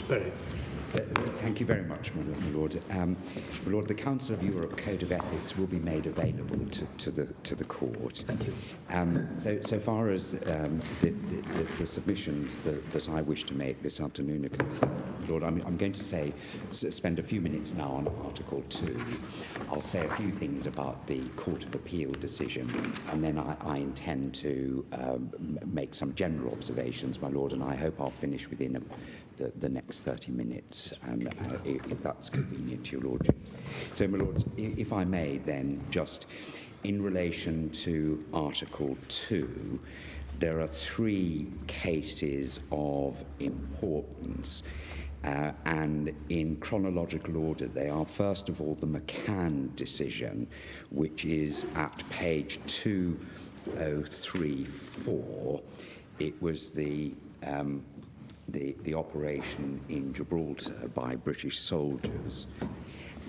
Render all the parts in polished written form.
Barry. Thank you very much, my Lord. My Lord, the Council of Europe Code of Ethics will be made available to the court. Thank you. So far as the submissions that I wish to make this afternoon are concerned, Lord, I'm going to spend a few minutes now on Article 2. I'll say a few things about the Court of Appeal decision, and then I intend to make some general observations, my Lord, and I hope I'll finish within the next 30 minutes, if that's convenient to your Lordship. So, my Lord, if I may then, just in relation to Article 2, there are three cases of importance, and in chronological order they are, first of all, the McCann decision, which is at page 2034. It was the operation in Gibraltar by British soldiers.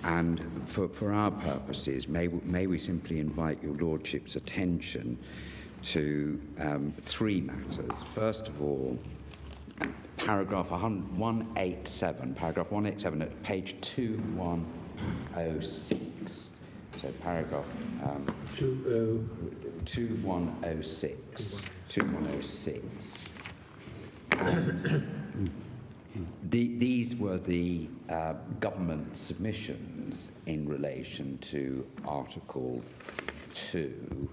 And for our purposes, may we simply invite your Lordship's attention to three matters. First of all, paragraph 187 at page 2106. So paragraph 2106. These were the government submissions in relation to Article 2,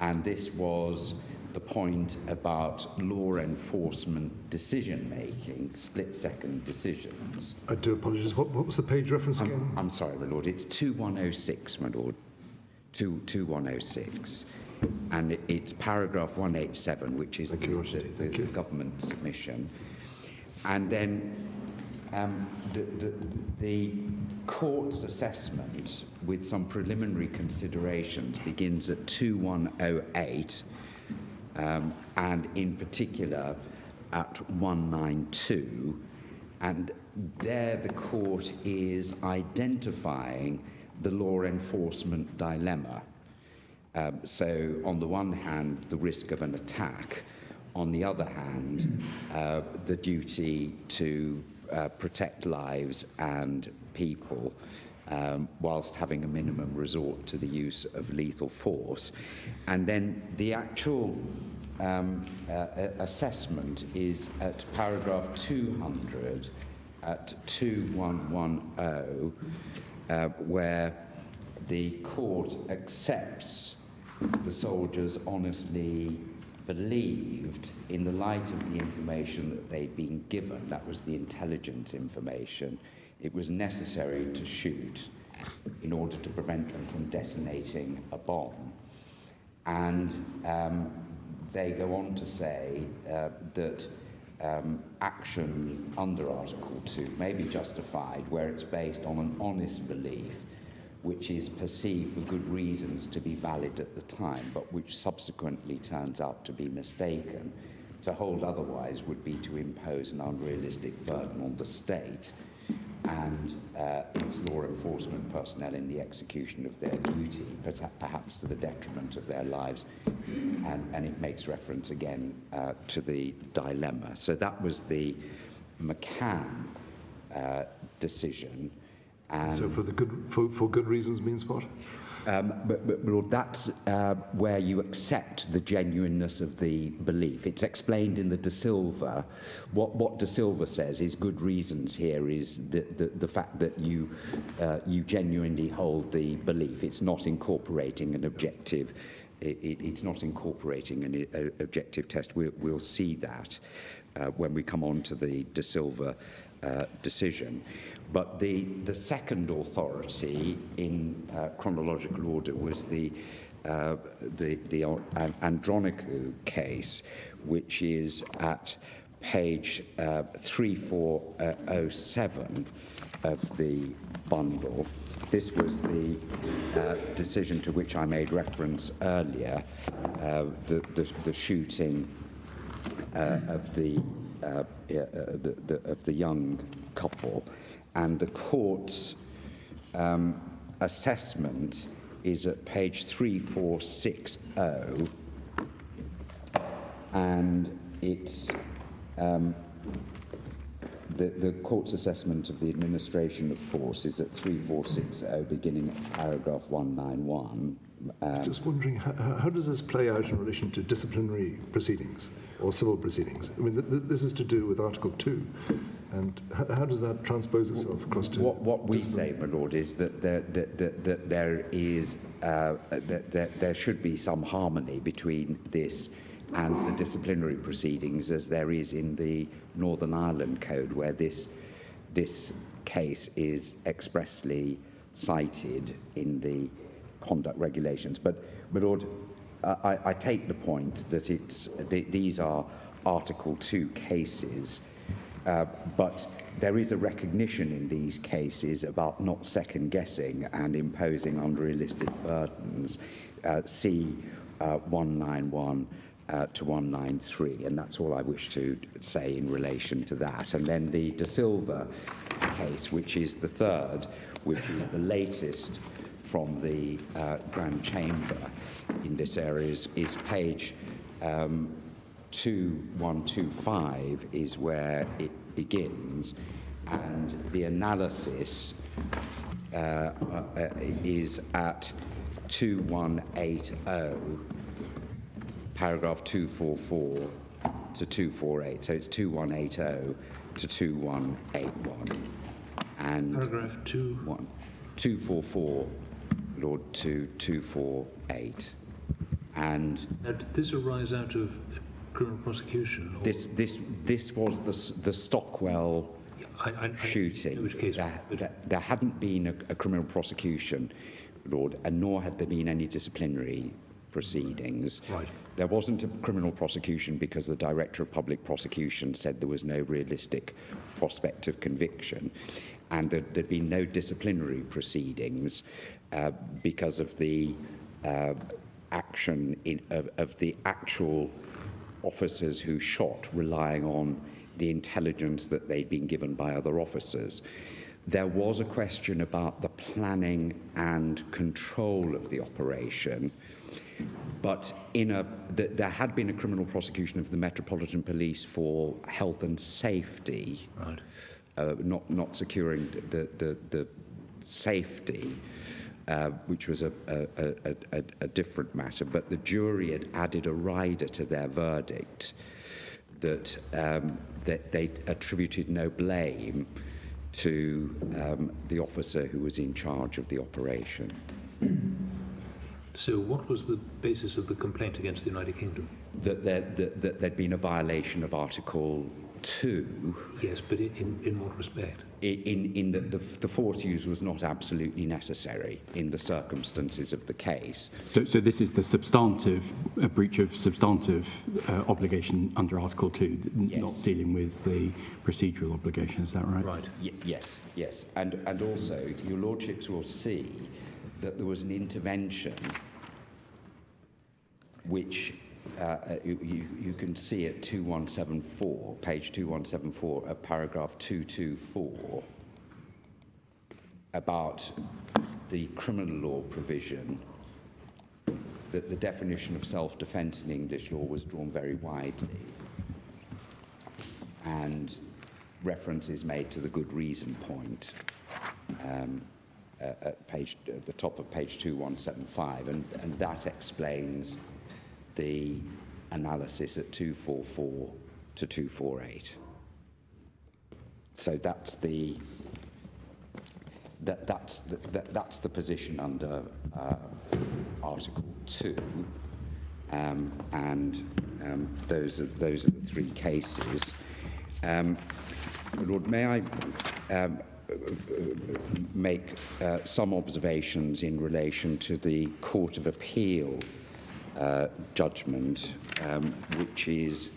and this was the point about law enforcement decision-making, split-second decisions. I do apologise. What was the page reference again? I'm sorry, my Lord. It's 2106, my Lord. 2106. And it's paragraph 187, which is the government submission. And then the court's assessment, with some preliminary considerations, begins at 2108, and in particular at 192. And there the court is identifying the law enforcement dilemma. So on the one hand, the risk of an attack. On the other hand, the duty to protect lives and people, whilst having a minimum resort to the use of lethal force. And then the actual assessment is at paragraph 200 at 2110, where the court accepts the soldiers honestly believed, in the light of the information that they'd been given, that was the intelligence information, it was necessary to shoot in order to prevent them from detonating a bomb. And they go on to say that action under Article 2 may be justified where it's based on an honest belief, which is perceived for good reasons to be valid at the time, but which subsequently turns out to be mistaken. To hold otherwise would be to impose an unrealistic burden on the state and its law enforcement personnel in the execution of their duty, perhaps to the detriment of their lives. And it makes reference again to the dilemma. So that was the McCann decision. And so for good reasons means what? But Lord, that's where you accept the genuineness of the belief. It's explained in the De Silva. What De Silva says is good reasons here is the fact that you genuinely hold the belief. It's not incorporating an objective. It's not incorporating an objective test. We'll see that when we come on to the De Silva decision. But the second authority in chronological order was the Andronikou case, which is at page 3407 of the bundle. This was the decision to which I made reference earlier, the shooting of the young couple, and the court's assessment is at page 3460, and it's the court's assessment of the administration of force is at 3460, beginning at paragraph 191. Just wondering, how does this play out in relation to disciplinary proceedings or civil proceedings? I mean, this is to do with Article 2, and how does that transpose itself across to... What we say, my lord, is that there should be some harmony between this and the disciplinary proceedings, as there is in the Northern Ireland Code, where this case is expressly cited in the conduct regulations. But my lord, I take the point that these are Article 2 cases, but there is a recognition in these cases about not second-guessing and imposing unrealistic burdens, C 191 to 193, and that's all I wish to say in relation to that. And then the De Silva case, which is the third, which is the latest from the Grand Chamber in this area, is page 2125 is where it begins, and the analysis is at 2180, paragraph 244 to 248. So it's 2180 to 2181. And paragraph 244, Lord, to 248. And now, did this arise out of criminal prosecution? Or? This was the Stockwell shooting. In which case, there hadn't been a criminal prosecution, Lord, and nor had there been any disciplinary proceedings. Right. There wasn't a criminal prosecution because the Director of Public Prosecution said there was no realistic prospect of conviction, and there'd been no disciplinary proceedings because of the action of the actual officers who shot, relying on the intelligence that they'd been given by other officers. There was a question about the planning and control of the operation, but there had been a criminal prosecution of the Metropolitan Police for health and safety, right. Not securing the safety, which was a different matter. But the jury had added a rider to their verdict that they attributed no blame to the officer who was in charge of the operation. So what was the basis of the complaint against the United Kingdom? That there'd been a violation of Article 2. Yes, but in what respect? In that the force use was not absolutely necessary in the circumstances of the case. So this is the substantive breach of substantive obligation under Article 2, yes. Not dealing with the procedural obligation. Is that right? Right. Yes. And also, your lordships will see that there was an intervention which you can see at 2174, page 2174, paragraph 224, about the criminal law provision, that the definition of self-defence in English law was drawn very widely, and reference is made to the good reason point at the top of page 2175, and that explains the analysis at 244 to 248. So that's the position under Article 2, and those are the three cases. Lord, may I make some observations in relation to the Court of Appeal judgment, which is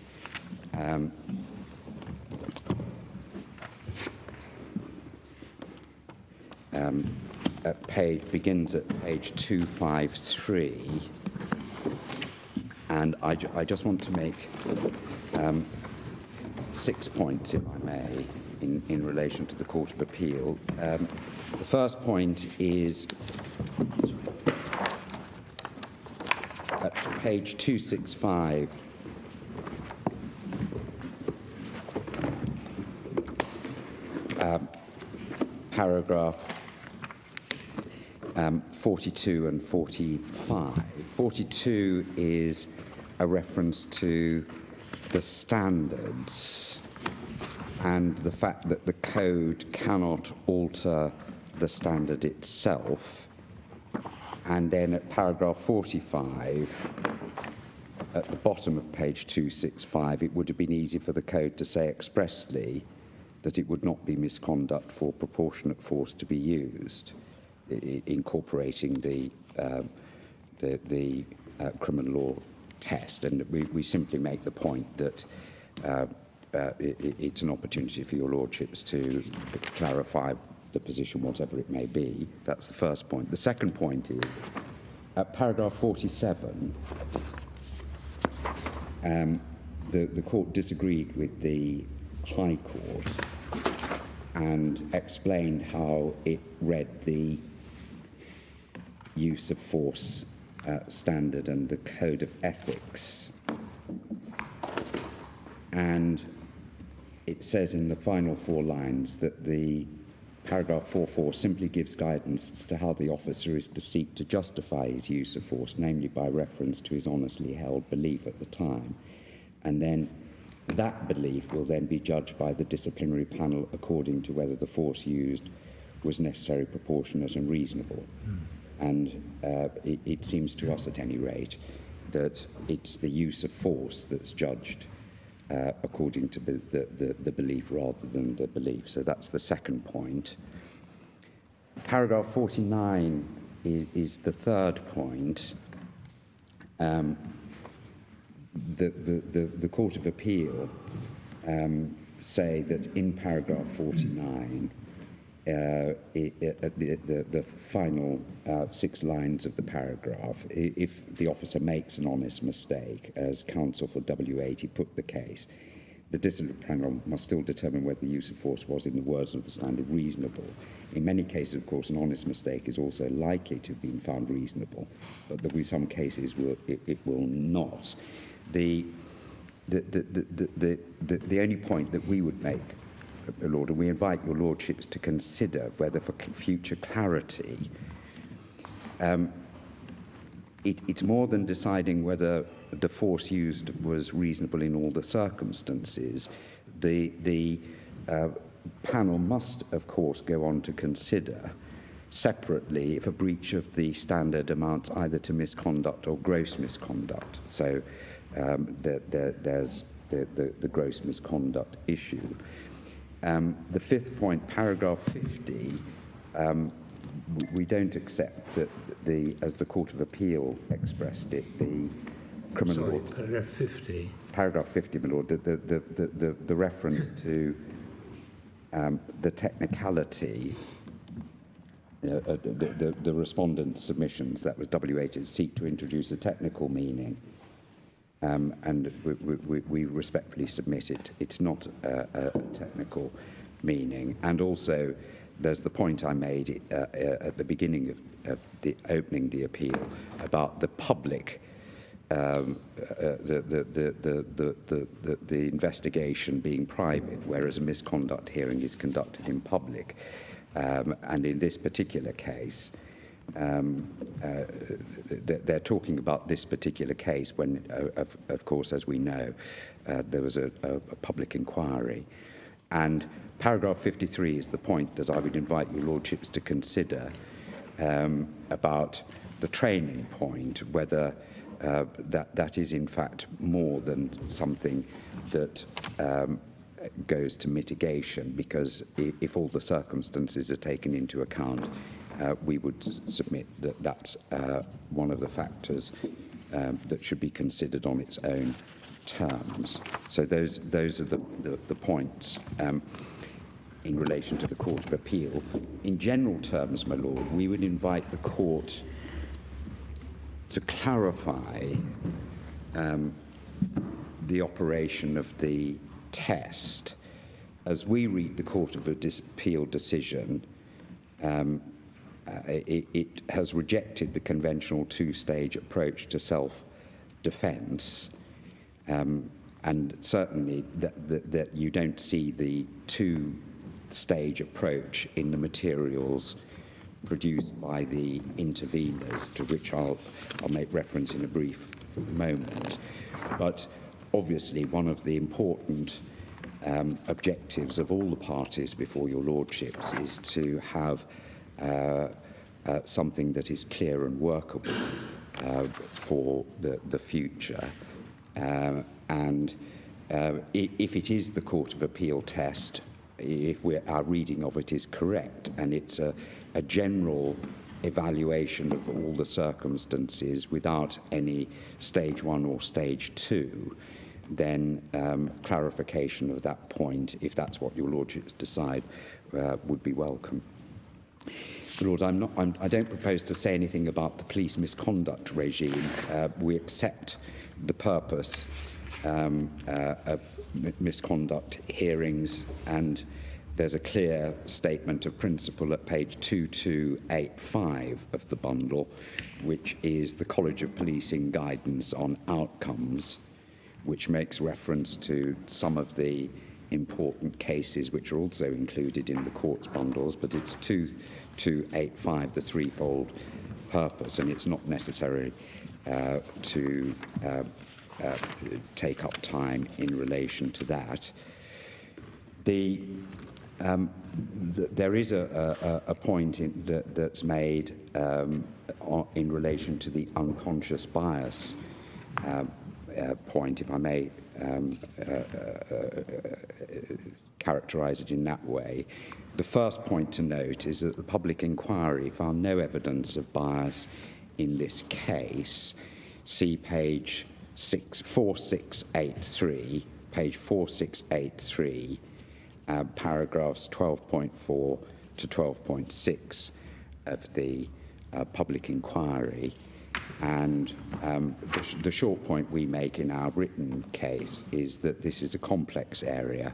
begins at page 253, and I just want to make 6 points, if I may, in relation to the Court of Appeal. The first point is at page 265, paragraph 42 and 45. 42 is a reference to the standards and the fact that the code cannot alter the standard itself. And then at paragraph 45, at the bottom of page 265, it would have been easy for the code to say expressly that it would not be misconduct for proportionate force to be used, incorporating the criminal law test. And we simply make the point that it's an opportunity for your lordships to clarify the position, whatever it may be. That's the first point. The second point is, at paragraph 47, the court disagreed with the High Court and explained how it read the use of force standard and the code of ethics. And it says in the final 4 lines that the paragraph 44 simply gives guidance as to how the officer is to seek to justify his use of force, namely by reference to his honestly held belief at the time. And then that belief will then be judged by the disciplinary panel according to whether the force used was necessary, proportionate and reasonable. And it seems to us, at any rate, that it's the use of force that's judged according to the belief rather than the belief. So that's the second point. Paragraph 49 is the third point. The Court of Appeal say that in paragraph 49, the final 6 lines of the paragraph, if the officer makes an honest mistake, as counsel for W80 put the case, the disciplinary panel must still determine whether the use of force was, in the words of the standard, reasonable. In many cases, of course, an honest mistake is also likely to have been found reasonable, but there will be some cases where it will not. The only point that we would make, Lord, and we invite your lordships to consider whether for future clarity, it's more than deciding whether the force used was reasonable in all the circumstances. The panel must, of course, go on to consider separately if a breach of the standard amounts either to misconduct or gross misconduct. So there's the gross misconduct issue. The fifth point, paragraph 50, we don't accept that as the Court of Appeal expressed it, the criminal law. Paragraph 50. Paragraph 50, my lord, the reference to the technicality, the respondent submissions, that was W80, seek to introduce a technical meaning. And we respectfully submit it. It's not a technical meaning. And also, there's the point I made at the beginning of the opening the appeal about the public, the investigation being private, whereas a misconduct hearing is conducted in public. And in this particular case, they're talking about this particular case when, of course, as we know, there was a public inquiry. And paragraph 53 is the point that I would invite your lordships to consider about the training point, whether that is in fact more than something that goes to mitigation, because if all the circumstances are taken into account, we would submit that that's one of the factors that should be considered on its own terms. So those are the points in relation to the Court of Appeal. In general terms, my lord, we would invite the court to clarify the operation of the test. As we read the Court of Appeal decision, it has rejected the conventional 2-stage approach to self-defense, and certainly that you don't see the 2 stage approach in the materials produced by the interveners, to which I'll make reference in a brief moment. But obviously one of the important objectives of all the parties before your lordships is to have something that is clear and workable for the future. If it is the Court of Appeal test, if our reading of it is correct, and it's a general evaluation of all the circumstances without any stage 1 or stage 2, then clarification of that point, if that's what your lordships decide, would be welcome. Lord, I don't propose to say anything about the police misconduct regime. We accept the purpose of misconduct hearings, and there's a clear statement of principle at page 2285 of the bundle, which is the College of Policing guidance on outcomes, which makes reference to some of the important cases which are also included in the court's bundles, but it's 2285, the threefold purpose, and it's not necessary to take up time in relation to that. There is a point that's made in relation to the unconscious bias point, if I may characterize it in that way. The first point to note is that the public inquiry found no evidence of bias in this case. See page 4683, page 4683, paragraphs 12.4 to 12.6 of the public inquiry. And the short point we make in our written case is that this is a complex area,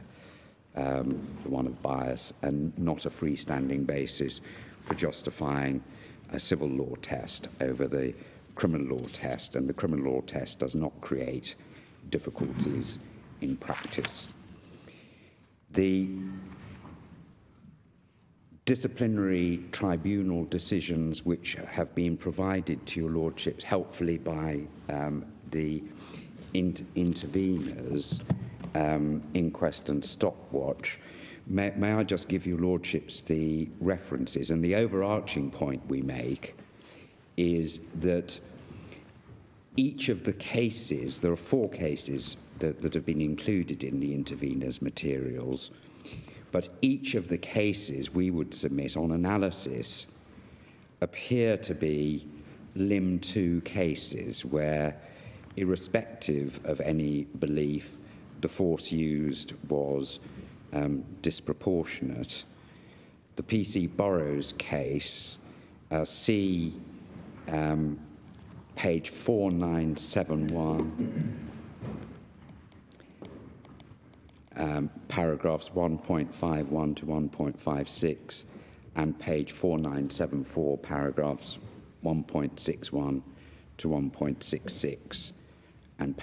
the one of bias, and not a freestanding basis for justifying a civil law test over the criminal law test, and the criminal law test does not create difficulties in practice. The disciplinary tribunal decisions which have been provided to your lordships helpfully by the interveners, Inquest and Stopwatch, may I just give your lordships the references? And the overarching point we make is that each of the cases, there are 4 cases that have been included in the interveners' materials, but each of the cases we would submit on analysis appear to be Lim 2 cases where, irrespective of any belief, the force used was disproportionate. The PC Burrows case, see page 4971, paragraphs 1.51 to 1.56, and page 4974, paragraphs 1.61 to 1.66, and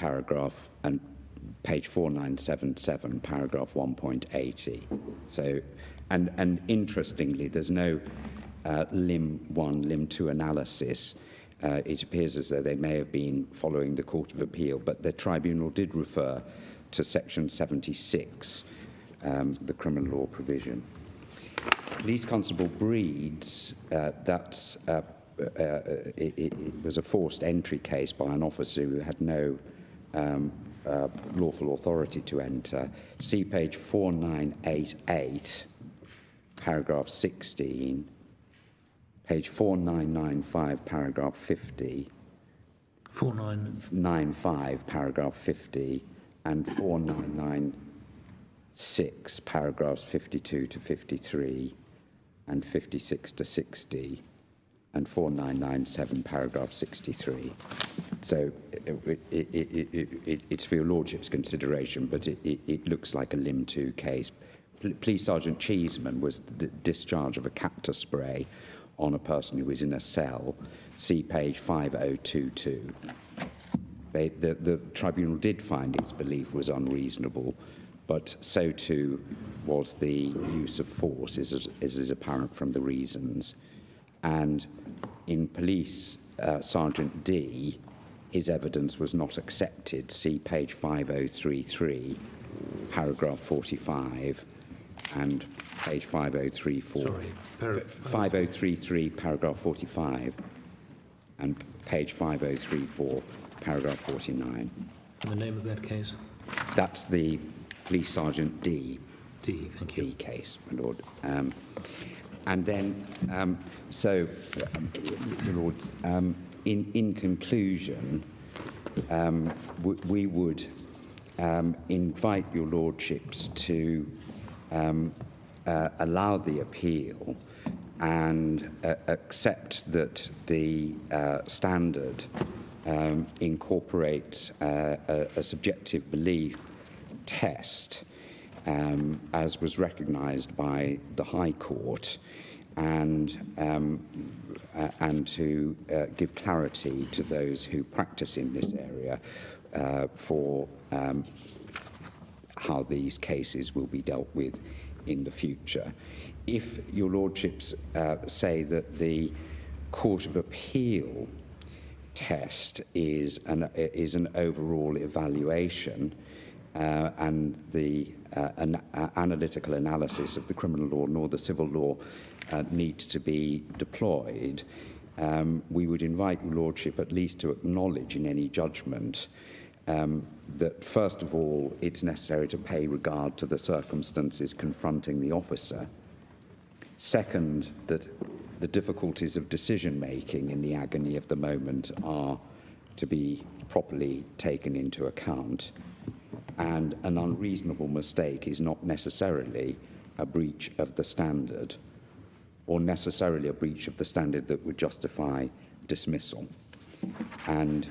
page 4977, paragraph 1.80. So, and interestingly, there's no Lim 1, Lim 2 analysis. It appears as though they may have been following the Court of Appeal, but the tribunal did refer to section 76, the criminal law provision. Police Constable Breeds, it was a forced entry case by an officer who had no lawful authority to enter. See page 4988, paragraph 16, page 4995, paragraph 50, 4995, paragraph 50, and 4996, paragraphs 52 to 53, and 56 to 60, and 4997, paragraph 63. So it's for your lordship's consideration, but it looks like a Lim 2 case. Police Sergeant Cheeseman was the discharge of a captor spray on a person who was in a cell. See page 5022. The tribunal did find its belief was unreasonable, but so too was the use of force, as is apparent from the reasons. And in Police Sergeant D, his evidence was not accepted. See page 5033, paragraph 45, and page 5034. Sorry, 5033, paragraph 45, and page 5034, paragraph 49. And the name of that case? That's the Police Sergeant D. D, thank you. D case, my Lord. And then, my Lord, in conclusion, we would invite your Lordships to allow the appeal and accept that the standard incorporates a subjective belief test, as was recognised by the High Court, and to give clarity to those who practice in this area for how these cases will be dealt with in the future. If your Lordships say that the Court of Appeal test is an overall evaluation, and the analytical analysis of the criminal law nor the civil law needs to be deployed, we would invite your Lordship at least to acknowledge in any judgment that, first of all, it's necessary to pay regard to the circumstances confronting the officer. Second, that the difficulties of decision-making in the agony of the moment are to be properly taken into account. And an unreasonable mistake is not necessarily a breach of the standard, or necessarily a breach of the standard that would justify dismissal. And,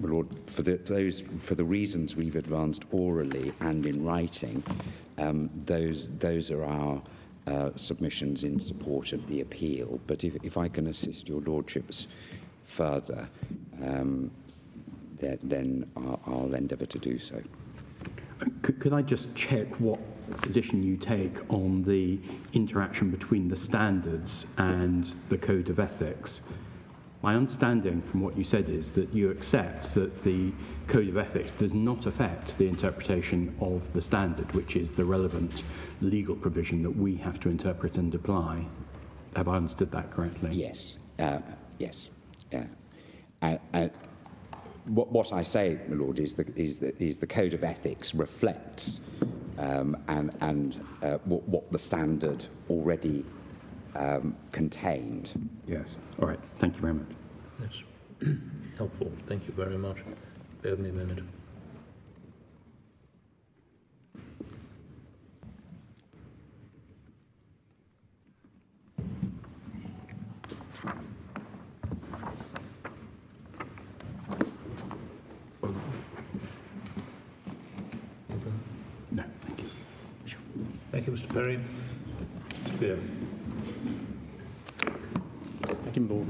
Lord, for the reasons we've advanced orally and in writing, those are our submissions in support of the appeal. But if I can assist your Lordships further, then I'll endeavour to do so. Could I just check what position you take on the interaction between the standards and the Code of Ethics? My understanding from what you said is that you accept that the Code of Ethics does not affect the interpretation of the standard, which is the relevant legal provision that we have to interpret and apply. Have I understood that correctly? Yes. Yes. What I say, my Lord, is the Code of Ethics reflects what the standard already contained. Yes. All right. Thank you very much. That's helpful. Thank you very much. Bear with me a minute. No, thank you. Thank you, Mr. Perry. Mr. Beer. Thank you, Lord.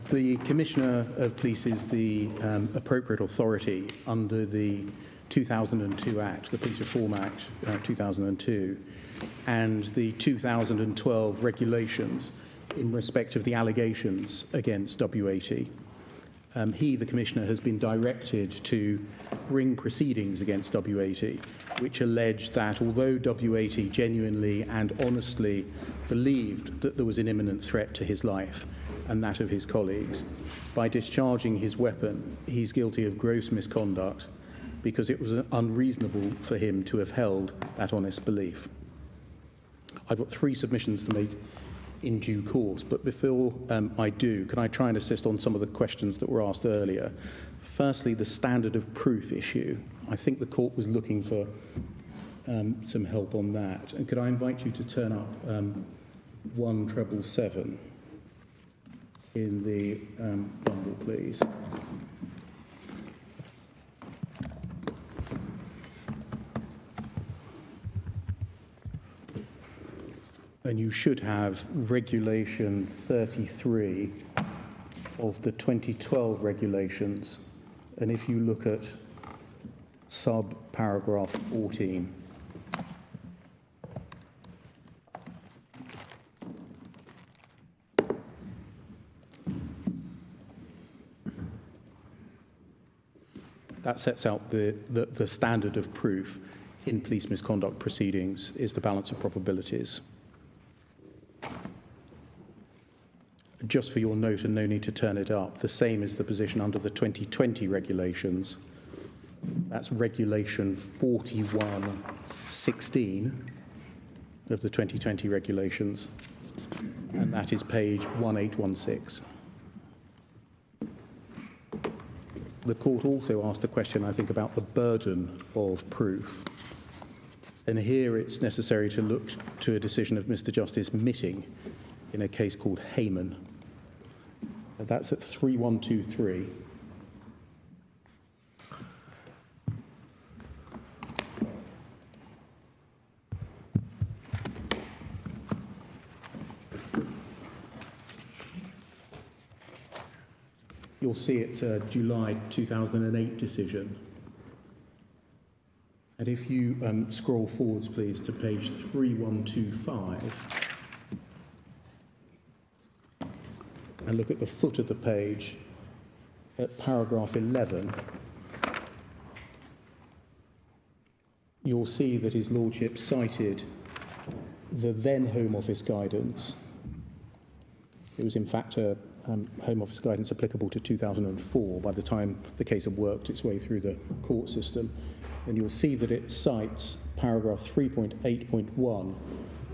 The Commissioner of Police is the appropriate authority under the 2002 Act, the Police Reform Act 2002, and the 2012 regulations in respect of the allegations against W80. He, the Commissioner, has been directed to bring proceedings against W80, which allege that although W80 genuinely and honestly believed that there was an imminent threat to his life and that of his colleagues, by discharging his weapon, he's guilty of gross misconduct because it was unreasonable for him to have held that honest belief. I've got 3 submissions to make in due course, but before I do, can I try and assist on some of the questions that were asked earlier? Firstly, the standard of proof issue. I think the court was looking for some help on that. And could I invite you to turn up 1777 in the bundle, please? And you should have Regulation 33 of the 2012 regulations. And if you look at sub-paragraph 14. That sets out the standard of proof in police misconduct proceedings is the balance of probabilities. Just for your note, and no need to turn it up, the same is the position under the 2020 regulations. That's regulation 4116 of the 2020 regulations, and that is page 1816. The court also asked a question, I think, about the burden of proof. And here it's necessary to look to a decision of Mr. Justice Mitting in a case called Hayman. That's at 3123. You'll see it's a July 2008 decision. And if you scroll forwards, please, to page 3125 and look at the foot of the page at paragraph 11, you'll see that His Lordship cited the then Home Office guidance. It was in fact a Home Office guidance applicable to 2004 by the time the case had worked its way through the court system. And you'll see that it cites paragraph 3.8.1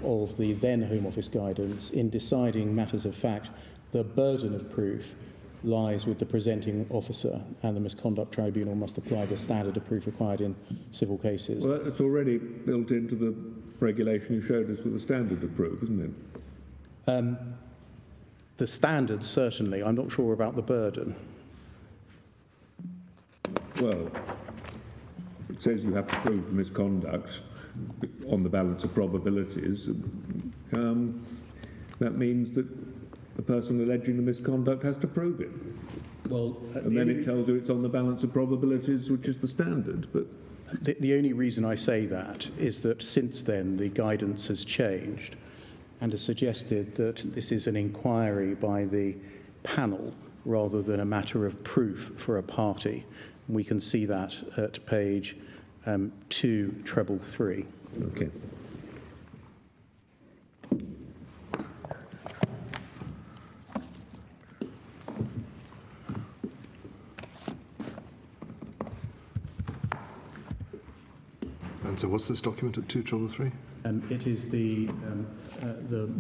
of the then Home Office guidance in deciding matters of fact. The burden of proof lies with the presenting officer, and the misconduct tribunal must apply the standard of proof required in civil cases. Well, that's already built into the regulation you showed us with the standard of proof, isn't it? The standard, certainly. I'm not sure about the burden. Well, it says you have to prove the misconduct on the balance of probabilities. That means that the person alleging the misconduct has to prove it. Well, and then it tells you it's on the balance of probabilities, which is the standard. But the only reason I say that is that since then the guidance has changed and has suggested that this is an inquiry by the panel rather than a matter of proof for a party. We can see that at page 233. okay. And so what's this document at 233? It is the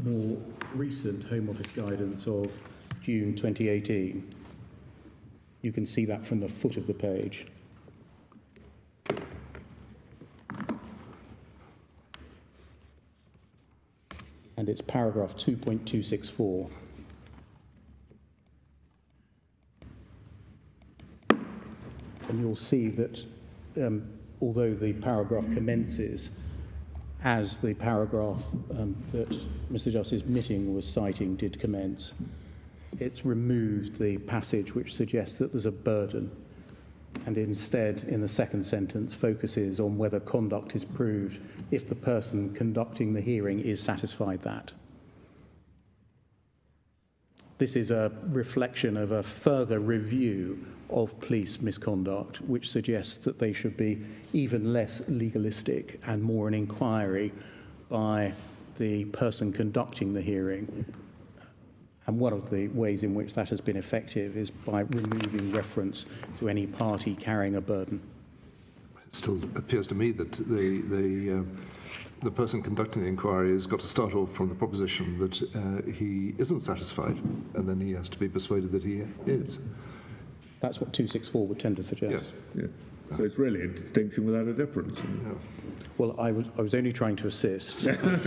more recent Home Office guidance of June 2018. You can see that from the foot of the page. And it's paragraph 2.264. And you'll see that although the paragraph commences as the paragraph that Mr. Justice Mitting was citing did commence, it's removed the passage which suggests that there's a burden, and instead, in the second sentence, focuses on whether conduct is proved if the person conducting the hearing is satisfied that. This is a reflection of a further review of police misconduct, which suggests that they should be even less legalistic and more an inquiry by the person conducting the hearing. And one of the ways in which that has been effective is by removing reference to any party carrying a burden. It still appears to me that the person conducting the inquiry has got to start off from the proposition that he isn't satisfied, and then he has to be persuaded that he is. That's what 264 would tend to suggest. Yes. Yeah. So it's really a distinction without a difference. Yeah. Well, I was only trying to assist. And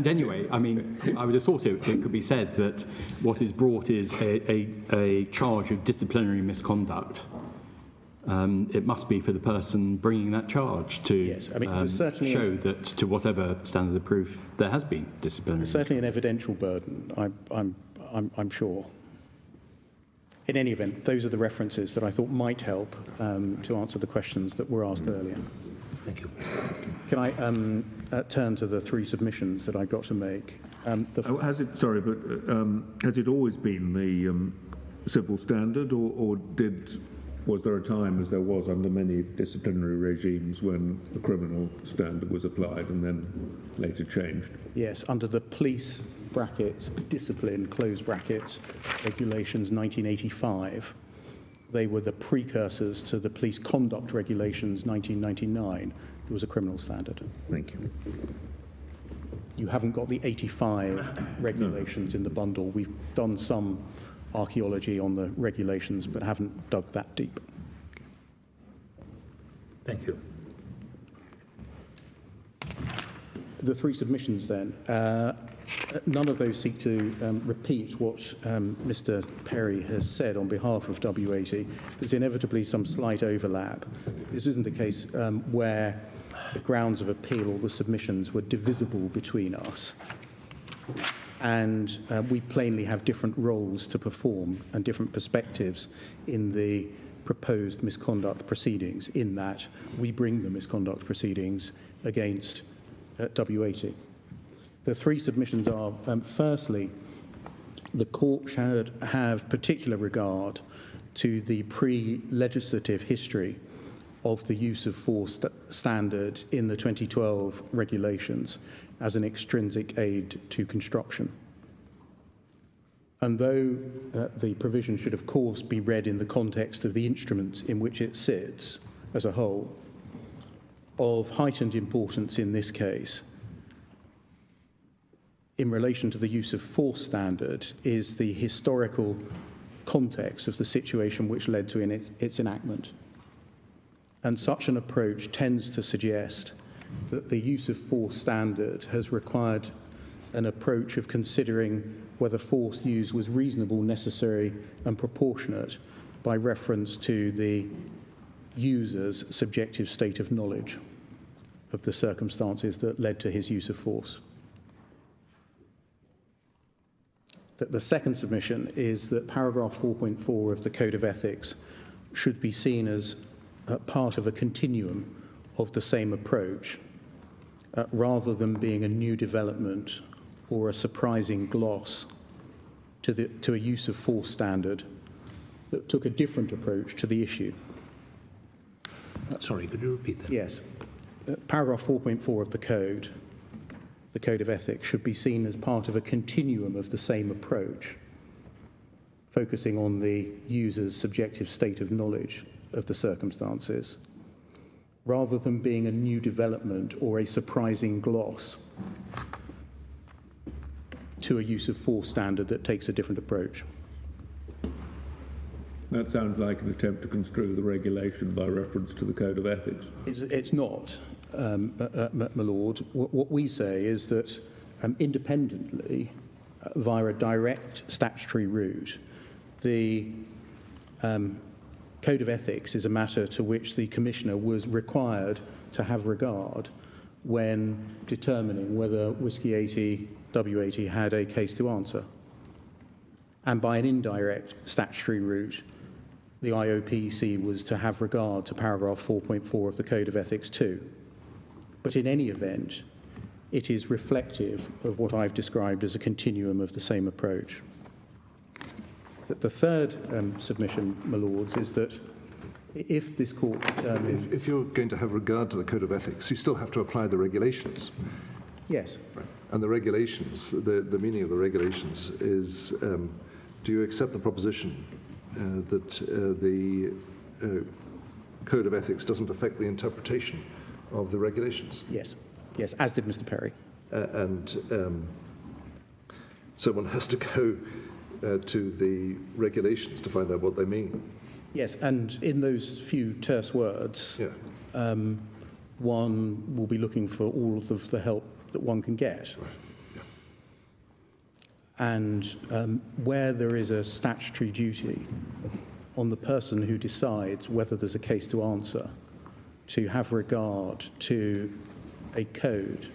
anyway, I mean, I would have thought it could be said that what is brought is a charge of disciplinary misconduct. It must be for the person bringing that charge to Yes, I mean, certainly show that to whatever standard of proof there has been disciplinary. Certainly an evidential burden, I'm sure. In any event, those are the references that I thought might help to answer the questions that were asked earlier. Thank you. Can I turn to the three submissions that I got to make? Has it always been the civil standard, or was there a time, as there was under many disciplinary regimes, when the criminal standard was applied and then later changed? Yes, under the police brackets, discipline, close brackets, regulations 1985. They were the precursors to the police conduct regulations 1999. There was a criminal standard. Thank you. You haven't got the 85 regulations in the bundle. We've done some archaeology on the regulations, but haven't dug that deep. Thank you. The three submissions then, none of those seek to repeat what Mr. Perry has said on behalf of W80. There's inevitably some slight overlap. This isn't the case where the grounds of appeal or the submissions were divisible between us. And we plainly have different roles to perform and different perspectives in the proposed misconduct proceedings, in that we bring the misconduct proceedings against W80. The three submissions are, firstly, the court should have particular regard to the pre-legislative history of the use of force standard in the 2012 regulations as an extrinsic aid to construction. And though the provision should, of course, be read in the context of the instrument in which it sits as a whole, of heightened importance in this case, in relation to the use of force standard, is the historical context of the situation which led to its enactment. And such an approach tends to suggest that the use of force standard has required an approach of considering whether force used was reasonable, necessary, and proportionate by reference to the user's subjective state of knowledge of the circumstances that led to his use of force. The second submission is that paragraph 4.4 of the Code of Ethics should be seen as part of a continuum of the same approach, rather than being a new development or a surprising gloss to a use of force standard that took a different approach to the issue. Sorry, could you repeat that? Yes. Paragraph 4.4 of the Code of Ethics, should be seen as part of a continuum of the same approach, focusing on the user's subjective state of knowledge of the circumstances, rather than being a new development or a surprising gloss to a use of force standard that takes a different approach. That sounds like an attempt to construe the regulation by reference to the Code of Ethics. It's not, my Lord. What we say is that independently, via a direct statutory route, the Code of Ethics is a matter to which the Commissioner was required to have regard when determining whether Whiskey 80, W80 had a case to answer. And by an indirect statutory route, the IOPC was to have regard to paragraph 4.4 of the Code of Ethics too. But in any event, it is reflective of what I've described as a continuum of the same approach. The third submission, my Lords, is that if this court determines... If you're going to have regard to the Code of Ethics, you still have to apply the regulations. Yes. Right. And the regulations, the meaning of the regulations is, do you accept the proposition that the Code of Ethics doesn't affect the interpretation of the regulations? Yes. Yes, as did Mr. Perry. So one has to go to the regulations to find out what they mean. Yes, and in those few terse words, Yeah. One will be looking for all of the help that one can get. Right. Yeah. And where there is a statutory duty on the person who decides whether there's a case to answer to have regard to a code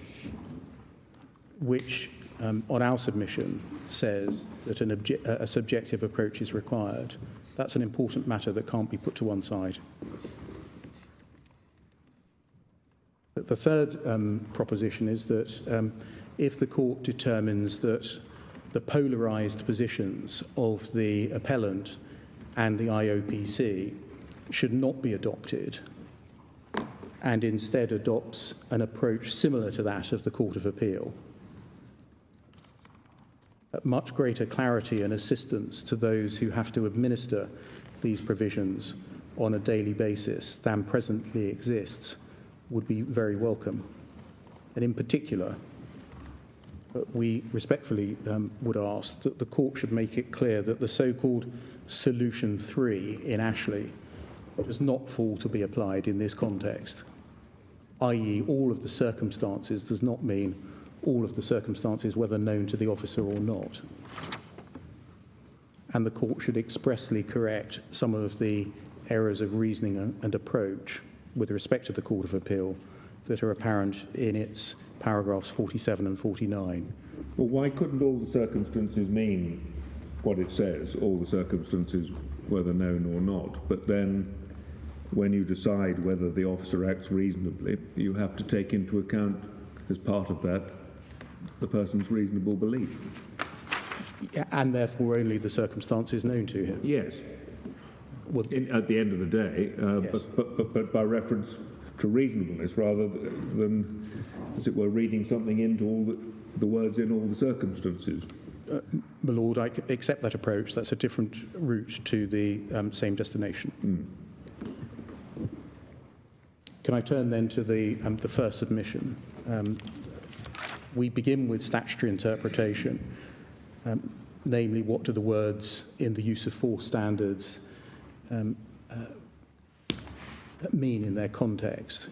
which, on our submission, says that a subjective approach is required, That's an important matter that can't be put to one side. The third proposition is that if the court determines that the polarised positions of the appellant and the IOPC should not be adopted, and instead adopts an approach similar to that of the Court of Appeal, much greater clarity and assistance to those who have to administer these provisions on a daily basis than presently exists would be very welcome. And in particular, we respectfully would ask that the court should make it clear that the so-called Solution 3 in Ashley does not fall to be applied in this context, i.e. all of the circumstances does not mean all of the circumstances whether known to the officer or not. And the court should expressly correct some of the errors of reasoning and approach with respect to the Court of Appeal that are apparent in its paragraphs 47 and 49. Well, why couldn't all the circumstances mean what it says, all the circumstances, whether known or not? But then, when you decide whether the officer acts reasonably, you have to take into account, as part of that, the person's reasonable belief. Yeah, and therefore only the circumstances known to him. Yes. Well, At the end of the day, yes. but by reference to reasonableness rather than, as it were, reading something into all the words in all the circumstances. My Lord, I accept that approach. That's a different route to the same destination. Can I turn then to the first submission? We begin with statutory interpretation, namely what do the words in the use of force standards mean in their context.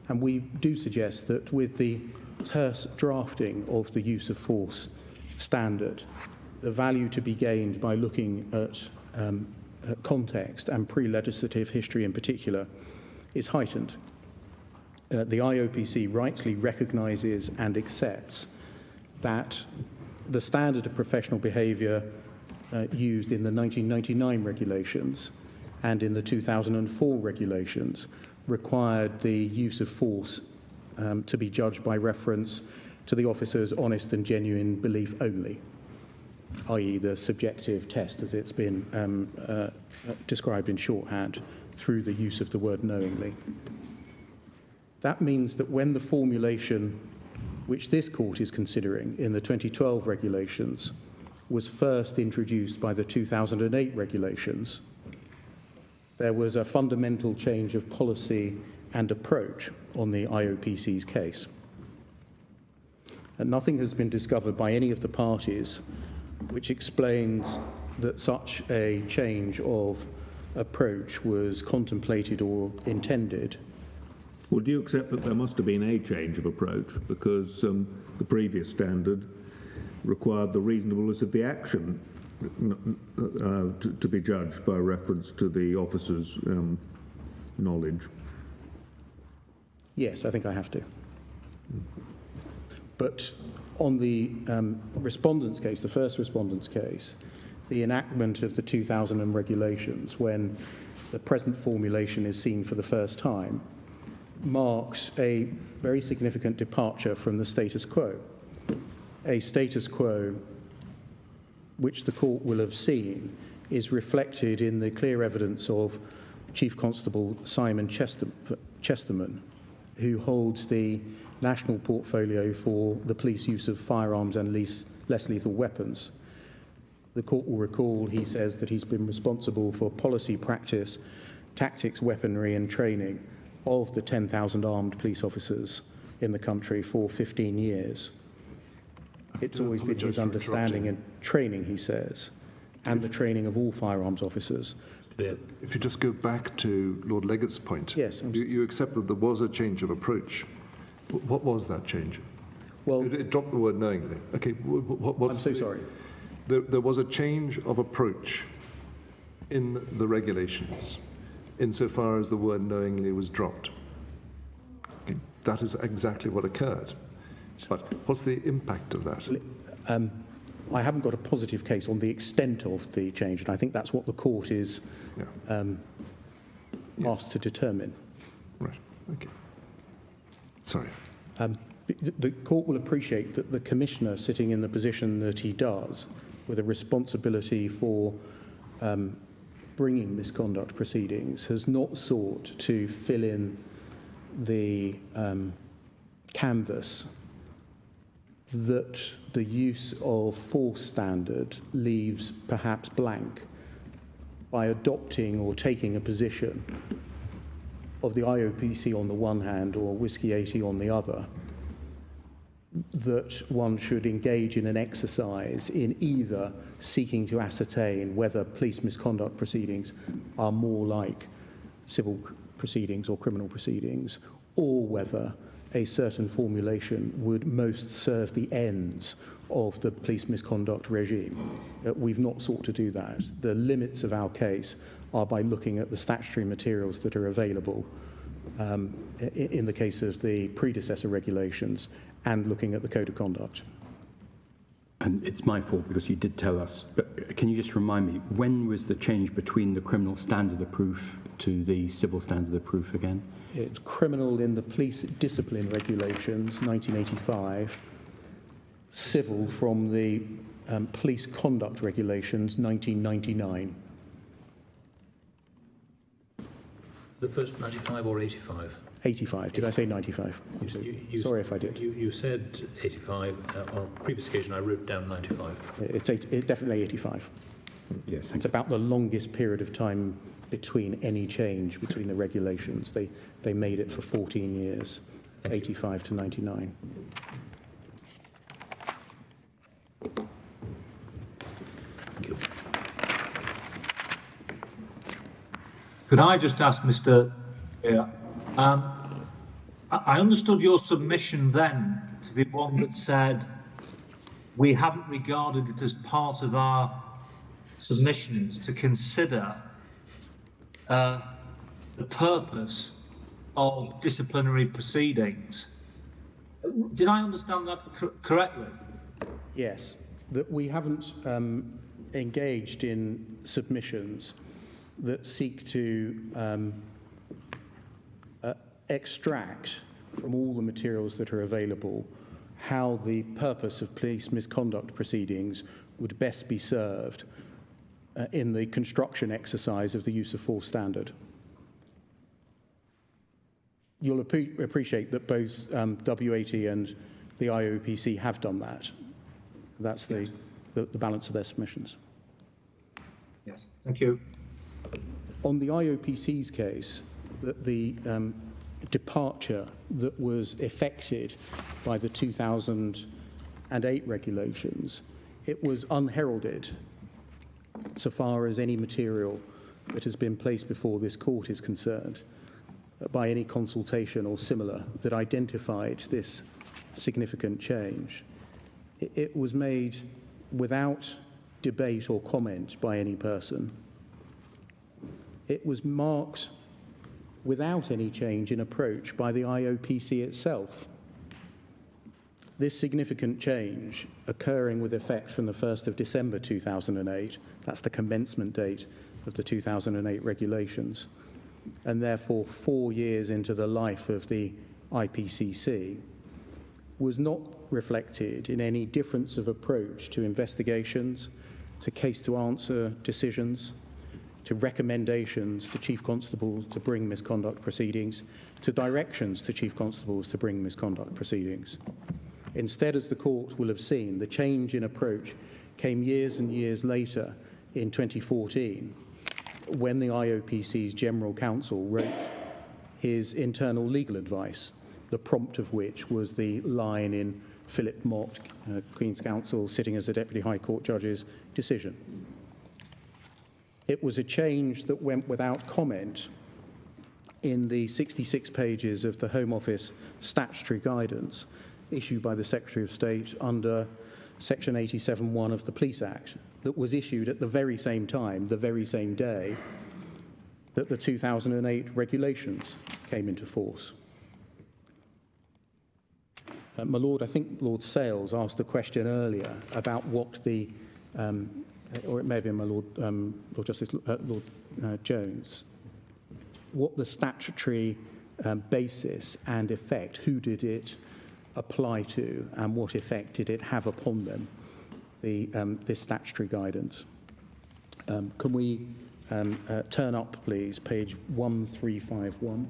And we do suggest that with the terse drafting of the use of force standard, the value to be gained by looking at context and pre-legislative history in particular is heightened. The IOPC rightly recognises and accepts that the standard of professional behaviour used in the 1999 regulations and in the 2004 regulations required the use of force to be judged by reference to the officer's honest and genuine belief only, i.e. the subjective test as it's been described in shorthand through the use of the word knowingly. That means that when the formulation which this court is considering in the 2012 regulations was first introduced by the 2008 regulations, there was a fundamental change of policy and approach on the IOPC's case. And nothing has been discovered by any of the parties which explains that such a change of approach was contemplated or intended. Well, do you accept that there must have been a change of approach because the previous standard required the reasonableness of the action to be judged by reference to the officer's knowledge? Yes, I think I have to. But on the respondents' case, the first respondents' case, the enactment of the 2000 regulations, when the present formulation is seen for the first time, marks a very significant departure from the status quo. A status quo which the court will have seen is reflected in the clear evidence of Chief Constable Simon Chesterman, who holds the national portfolio for the police use of firearms and less lethal weapons. The court will recall he says that he's been responsible for policy, practice, tactics, weaponry and training of the 10,000 armed police officers in the country for 15 years. It's always been his understanding and training, he says, and the training of all firearms officers. If you just go back to Lord Leggett's point, yes, you accept that there was a change of approach. What was that change? Well, it dropped the word knowingly. Okay, I'm so sorry. There was a change of approach in the regulations insofar as the word knowingly was dropped. Okay, that is exactly what occurred. But what's the impact of that? I haven't got a positive case on the extent of the change, and I think that's what the court is asked to determine. Right. Okay. Sorry. The court will appreciate that the Commissioner, sitting in the position that he does, with a responsibility for bringing misconduct proceedings, has not sought to fill in the canvas that the use of force standard leaves perhaps blank by adopting or taking a position of the IOPC on the one hand or W80 on the other, that one should engage in an exercise in either seeking to ascertain whether police misconduct proceedings are more like civil proceedings or criminal proceedings, or whether a certain formulation would most serve the ends of the police misconduct regime. We've not sought to do that. The limits of our case are by looking at the statutory materials that are available in the case of the predecessor regulations and looking at the Code of Conduct. And it's my fault because you did tell us, but can you just remind me, when was the change between the criminal standard of proof to the civil standard of proof again? It's criminal in the police discipline regulations, 1985, civil from the police conduct regulations, 1999. The first 95 or 85? 85. Did I say 95? Sorry if I did. You said 85. On a previous occasion, I wrote down 95. It's definitely 85. Yes, It's about the longest period of time between any change between the regulations. They made it for 14 years, 85 to 99. Thank you. Could I just ask Mr. I understood your submission then to be one that said we haven't regarded it as part of our submissions to consider the purpose of disciplinary proceedings. Did I understand that correctly? Yes, that we haven't engaged in submissions that seek to extract from all the materials that are available how the purpose of police misconduct proceedings would best be served in the construction exercise of the use of force standard. You'll appreciate that both W80 and the IOPC have done that. That's the balance of their submissions. Yes, thank you. On the IOPC's case, the departure that was effected by the 2008 regulations, it was unheralded so far as any material that has been placed before this court is concerned by any consultation or similar that identified this significant change. It was made without debate or comment by any person. It was marked without any change in approach by the IOPC itself. This significant change, occurring with effect from the 1st of December 2008, that's the commencement date of the 2008 regulations, and therefore 4 years into the life of the IPCC, was not reflected in any difference of approach to investigations, to case-to-answer decisions, to recommendations to chief constables to bring misconduct proceedings, to directions to chief constables to bring misconduct proceedings. Instead, as the court will have seen, the change in approach came years and years later in 2014, when the IOPC's General Counsel wrote his internal legal advice, the prompt of which was the line in Philip Mott, Queen's Counsel, sitting as a Deputy High Court Judge's decision. It was a change that went without comment in the 66 pages of the Home Office statutory guidance issued by the Secretary of State under Section 87(1) of the Police Act, that was issued at the very same time, the very same day, that the 2008 regulations came into force. My Lord, I think Lord Sales asked a question earlier about what the, or it may have been my Lord, Lord Justice Lord Jones, what the statutory basis and effect, who did it apply to, and what effect did it have upon them, this statutory guidance. Can we turn up, please, page 1351.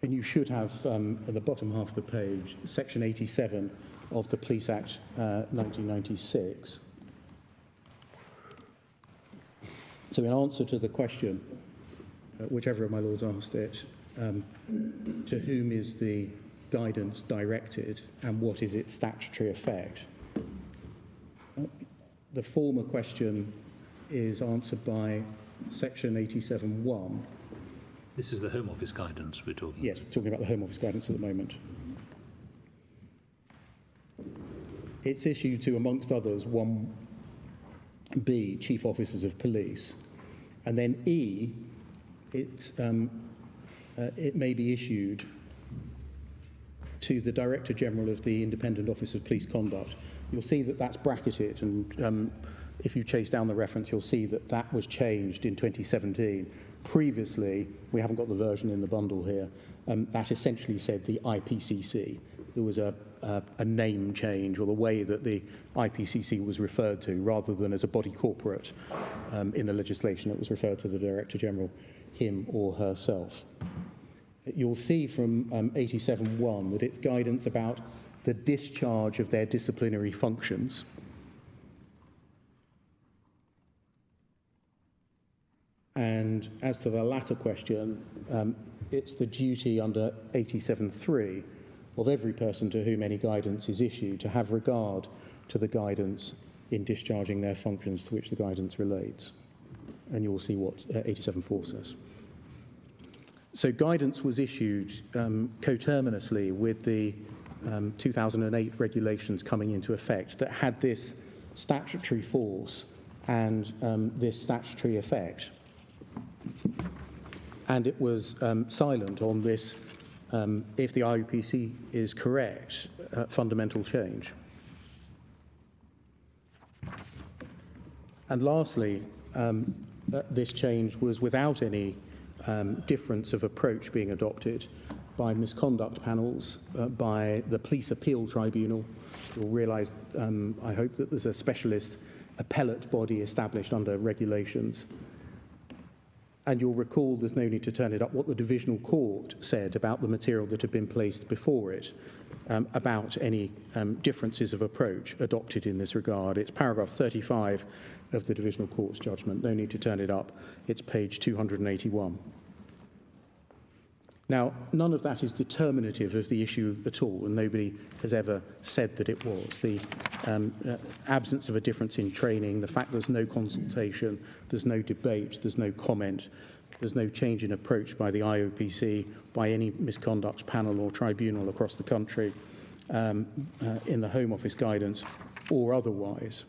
And you should have, at the bottom half of the page, section 87 of the Police Act 1996. So in answer to the question, whichever of my lords asked it, to whom is the guidance directed and what is its statutory effect? The former question is answered by section 87(1). This is the Home Office guidance we're talking about. Yes, we're talking about the Home Office guidance at the moment. It's issued to, amongst others, 1B, Chief Officers of Police. And then E, it may be issued to the Director General of the Independent Office of Police Conduct. You'll see that that's bracketed, and if you chase down the reference, you'll see that that was changed in 2017. Previously, we haven't got the version in the bundle here, that essentially said the IPCC. There was a name change, or the way that the IPCC was referred to, rather than as a body corporate in the legislation, it was referred to the Director General, him or herself. You'll see from 87(1) that it's guidance about the discharge of their disciplinary functions. And as to the latter question, it's the duty under 87(3) of every person to whom any guidance is issued to have regard to the guidance in discharging their functions to which the guidance relates. And you'll see what 87(4) says. So guidance was issued coterminously with the 2008 regulations coming into effect that had this statutory force and this statutory effect. And it was silent on this, if the IUPC is correct, fundamental change. And lastly, this change was without any difference of approach being adopted by misconduct panels, by the Police Appeal Tribunal. You'll realise, I hope, that there's a specialist appellate body established under regulations. And you'll recall, there's no need to turn it up, what the Divisional Court said about the material that had been placed before it, about any differences of approach adopted in this regard. It's paragraph 35 of the Divisional Court's judgment. No need to turn it up. It's page 281. Now, none of that is determinative of the issue at all, and nobody has ever said that it was. The absence of a difference in training, the fact there's no consultation, there's no debate, there's no comment, there's no change in approach by the IOPC, by any misconduct panel or tribunal across the country, in the Home Office guidance or otherwise.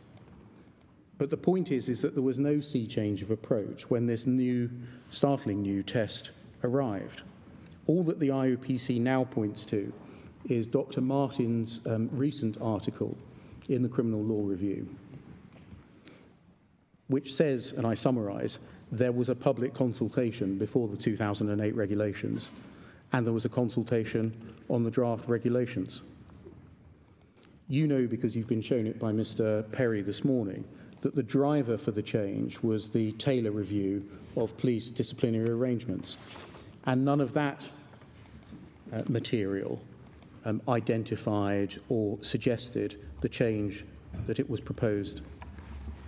But the point is that there was no sea change of approach when this new, startling new test arrived. All that the IOPC now points to is Dr. Martin's recent article in the Criminal Law Review, which says, and I summarise, there was a public consultation before the 2008 regulations, and there was a consultation on the draft regulations. You know, because you've been shown it by Mr. Perry this morning, that the driver for the change was the Taylor Review of police disciplinary arrangements. And none of that material identified or suggested the change that it was proposed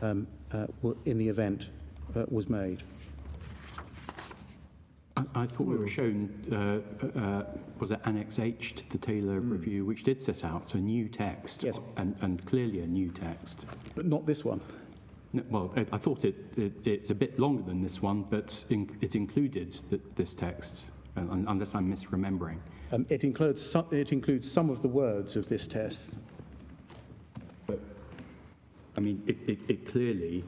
in the event was made. I thought we were shown, was it Annex H to the Taylor Review, which did set out a new text, yes, and clearly a new text. But not this one. No, well, I thought it's a bit longer than this one, but it included this text, unless I'm misremembering. It includes some of the words of this test. But, mean, it clearly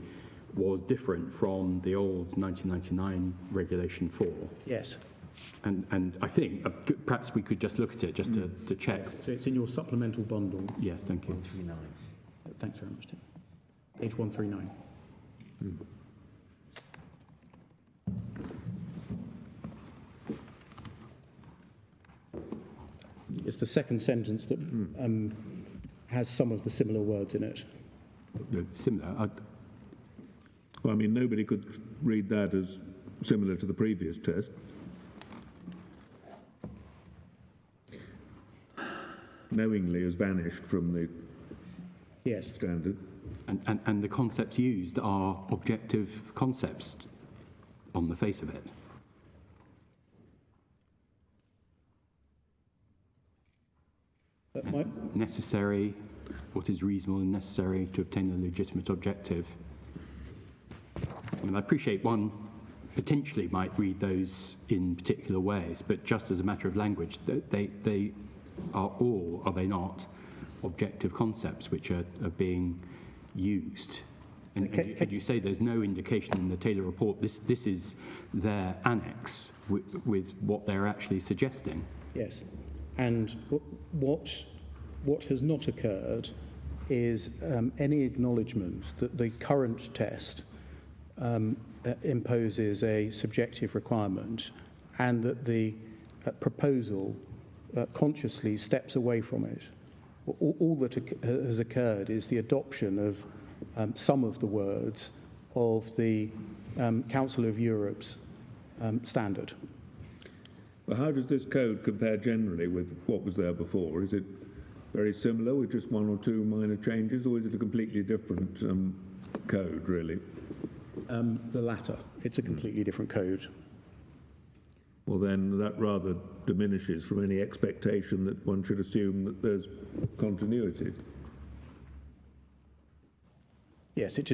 was different from the old 1999 Regulation 4. Yes. And I think perhaps we could just look at it just to check. Yes. So it's in your supplemental bundle. Yes, thank you. 139. Thanks very much, Tim. Page 139. It's the second sentence that has some of the similar words in it. No, similar. Well, I mean, nobody could read that as similar to the previous test. Knowingly has vanished from the Yes. standard. And the concepts used are objective concepts on the face of it. Necessary, what is reasonable and necessary to obtain the legitimate objective. I mean, I appreciate one potentially might read those in particular ways, but just as a matter of language, they are all, are they not, objective concepts which are being used. And could you say there's no indication in the Taylor report, this is their annex with what they're actually suggesting? Yes. And what has not occurred is any acknowledgement that the current test imposes a subjective requirement and that the proposal consciously steps away from it. All that has occurred is the adoption of some of the words of the Council of Europe's standard. Well, how does this code compare generally with what was there before? Is it very similar with just one or two minor changes, or is it a completely different code, really? The latter. It's a completely different code. Well, then that rather diminishes from any expectation that one should assume that there's continuity. Yes, it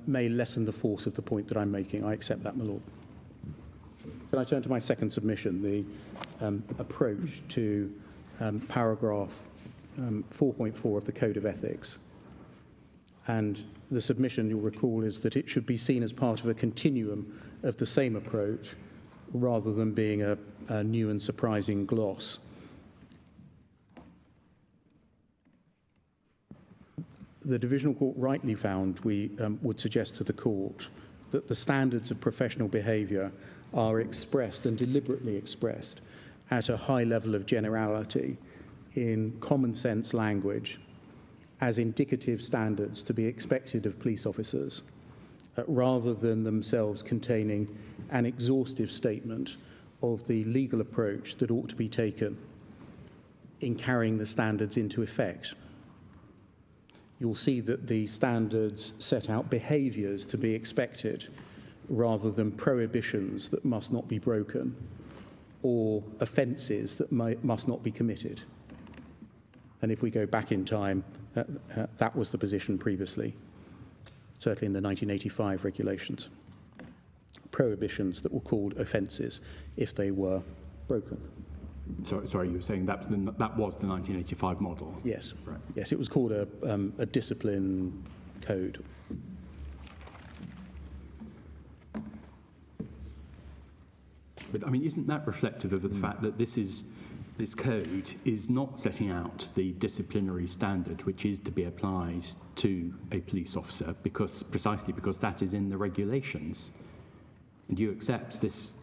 may lessen the force of the point that I'm making. I accept that, my lord. Can I turn to my second submission, the approach to paragraph 4.4 of the Code of Ethics? And the submission, you'll recall, is that it should be seen as part of a continuum of the same approach rather than being a new and surprising gloss. The Divisional Court rightly found we would suggest to the Court that the standards of professional behaviour are expressed and deliberately expressed at a high level of generality in common sense language as indicative standards to be expected of police officers, rather than themselves containing an exhaustive statement of the legal approach that ought to be taken in carrying the standards into effect. You'll see that the standards set out behaviours to be expected rather than prohibitions that must not be broken or offences that must not be committed. And if we go back in time, that was the position previously, certainly in the 1985 regulations. Prohibitions that were called offences if they were broken. Sorry, you were saying that was the 1985 model? Yes. Right. Yes, it was called a discipline code. But I mean, isn't that reflective of the fact that this code is not setting out the disciplinary standard which is to be applied to a police officer precisely because that is in the regulations? And you accept this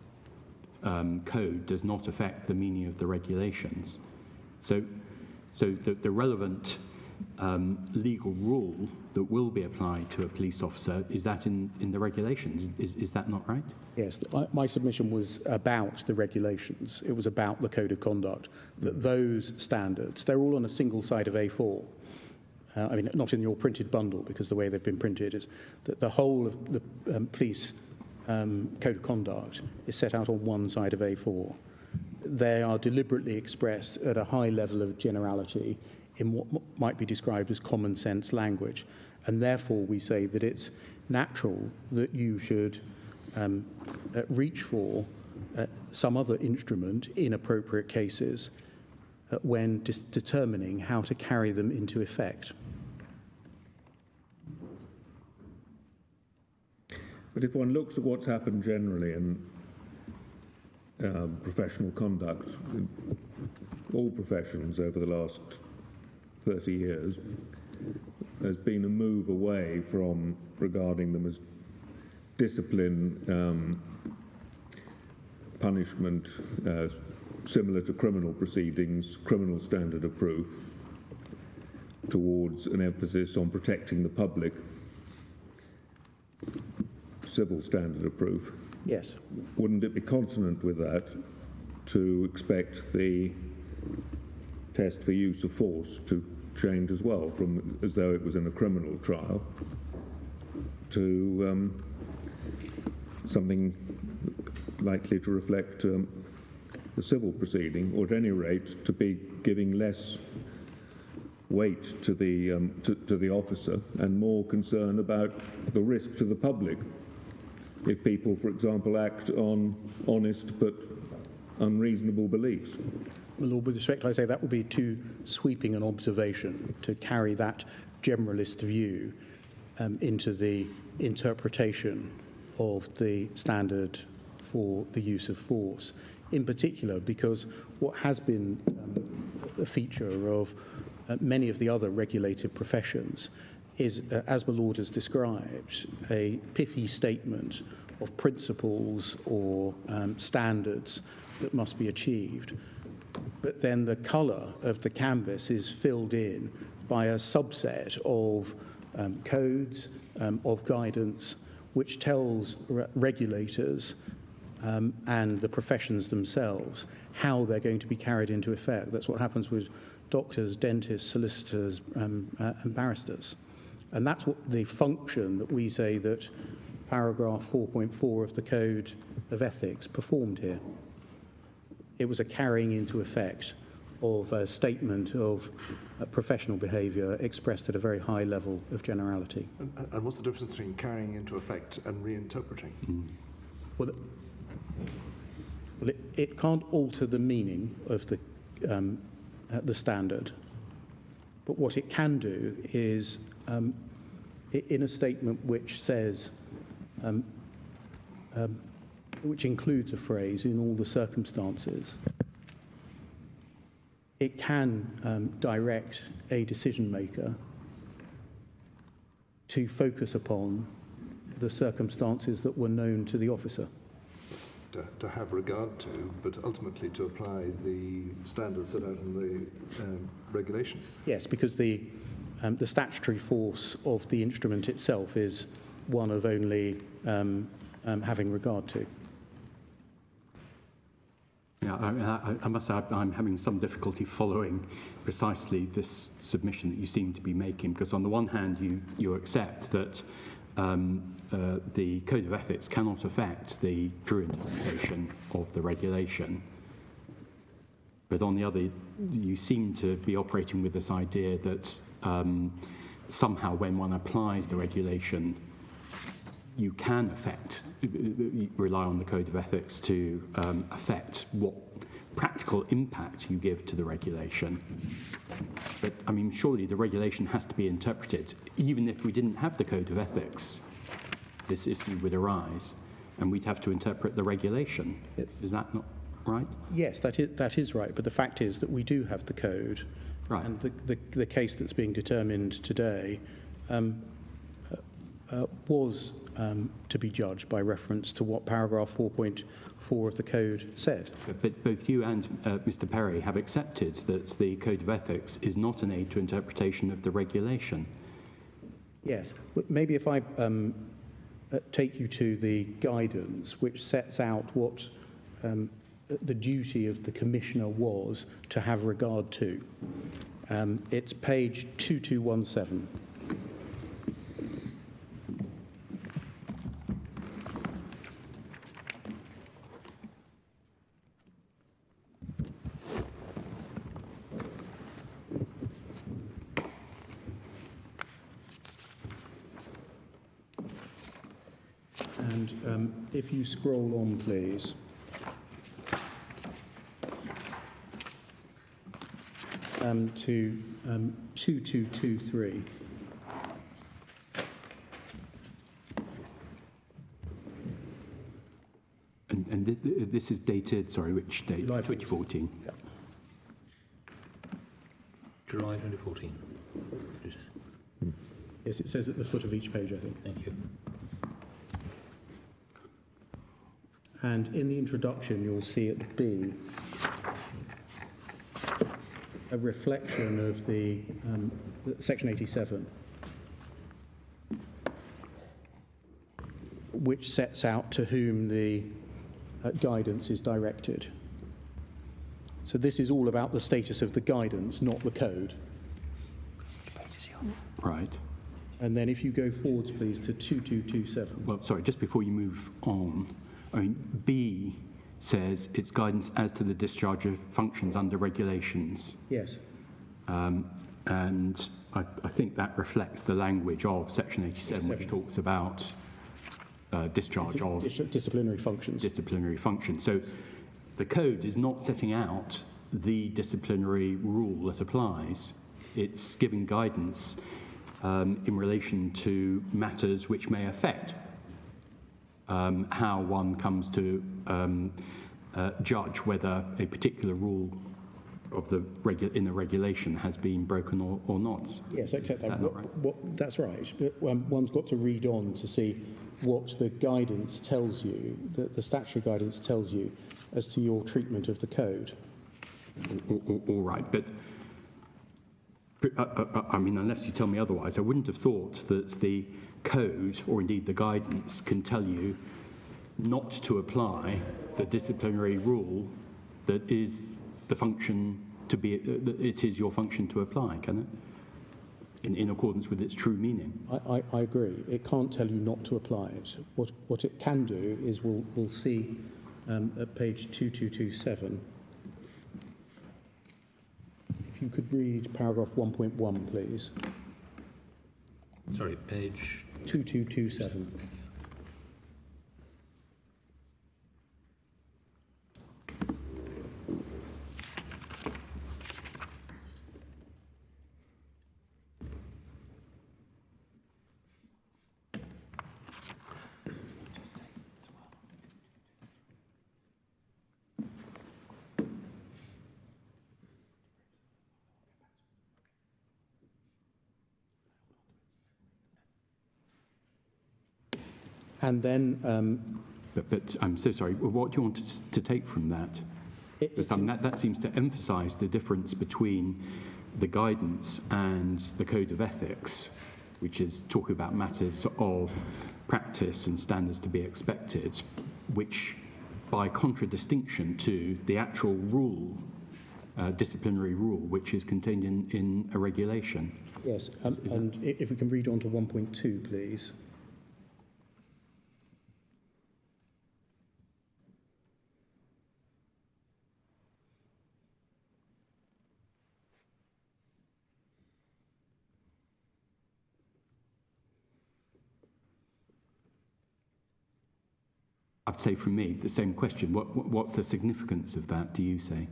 code does not affect the meaning of the regulations. So the relevant legal rule that will be applied to a police officer, is that in the regulations? Is that not right? Yes, my submission was about the regulations. It was about the code of conduct, that those standards, they're all on a single side of A4. I mean, not in your printed bundle, because the way they've been printed is that the whole of the police code of conduct is set out on one side of A4. They are deliberately expressed at a high level of generality in what might be described as common sense language. And therefore, we say that it's natural that you should reach for some other instrument in appropriate cases when determining how to carry them into effect. But if one looks at what's happened generally in professional conduct in all professions over the last 30 years, there's been a move away from regarding them as discipline, punishment, similar to criminal proceedings, criminal standard of proof, towards an emphasis on protecting the public, civil standard of proof. Yes. Wouldn't it be consonant with that to expect the test for use of force to change as well, from as though it was in a criminal trial to something likely to reflect the civil proceeding, or at any rate to be giving less weight to the officer and more concern about the risk to the public if people, for example, act on honest but unreasonable beliefs? Well, Lord, with respect, I say that would be too sweeping an observation to carry that generalist view into the interpretation of the standard for the use of force, in particular because what has been a feature of many of the other regulated professions is, as the Lord has described, a pithy statement of principles or standards that must be achieved. But then the colour of the canvas is filled in by a subset of codes, of guidance, which tells regulators and the professions themselves how they're going to be carried into effect. That's what happens with doctors, dentists, solicitors, and barristers. And that's what the function that we say that paragraph 4.4 of the Code of Ethics performed here. It was a carrying into effect of a statement of professional behaviour expressed at a very high level of generality. And what's the difference between carrying into effect and reinterpreting? Well, it can't alter the meaning of the standard, but what it can do is, in a statement which says, which includes a phrase in all the circumstances, it can direct a decision maker to focus upon the circumstances that were known to the officer. To have regard to, but ultimately to apply the standards set out in the regulation. Yes, because the statutory force of the instrument itself is one of only having regard to. Yeah, I must say I'm having some difficulty following precisely this submission that you seem to be making, because on the one hand you accept that the Code of Ethics cannot affect the true interpretation of the regulation, but on the other you seem to be operating with this idea that somehow when one applies the regulation you can rely on the Code of Ethics to affect what practical impact you give to the regulation. But, I mean, surely the regulation has to be interpreted. Even if we didn't have the Code of Ethics, this issue would arise, and we'd have to interpret the regulation. Is that not right? Yes, that is right, but the fact is that we do have the code, right. And the case that's being determined today was to be judged by reference to what paragraph 4.4 of the code said. But both you and Mr. Perry have accepted that the Code of Ethics is not an aid to interpretation of the regulation. Yes. Maybe if I take you to the guidance which sets out what the duty of the Commissioner was to have regard to. It's page 2217. And if you scroll on, please. To 2223. And this is dated, sorry, which date? July 2014. Yeah. July 2014. Did you say? Yes, it says at the foot of each page, I think. Thank you. And in the introduction, you'll see at B a reflection of the section 87, which sets out to whom the guidance is directed. So this is all about the status of the guidance, not the code. Right. And then if you go forwards, please, to 2227. Well, sorry, just before you move on, I mean, B says it's guidance as to the discharge of functions under regulations. Yes. And I think that reflects the language of Section 87, which talks about discharge of Disciplinary functions. disciplinary functions. So the code is not setting out the disciplinary rule that applies. It's giving guidance in relation to matters which may affect how one comes to judge whether a particular rule of in the regulation has been broken or not. Yes, except that, right? that's right. One's got to read on to see what the guidance tells you, the statutory guidance tells you as to your treatment of the code. All right, but I mean, unless you tell me otherwise, I wouldn't have thought that the code, or indeed the guidance, can tell you not to apply the disciplinary rule that is the function to be, it is your function to apply, can it? In accordance with its true meaning. I agree. It can't tell you not to apply it. What it can do is we'll see at page 2227. If you could read paragraph 1.1, please. Sorry, page 2227. And then, But I'm so sorry. What do you want to take from that? Because that seems to emphasise the difference between the guidance and the code of ethics, which is talking about matters of practice and standards to be expected, which, by contradistinction to the actual rule, disciplinary rule, which is contained in a regulation. yes, and if we can read on to 1.2, please. I'd say from me, the same question. What's the significance of that, do you say?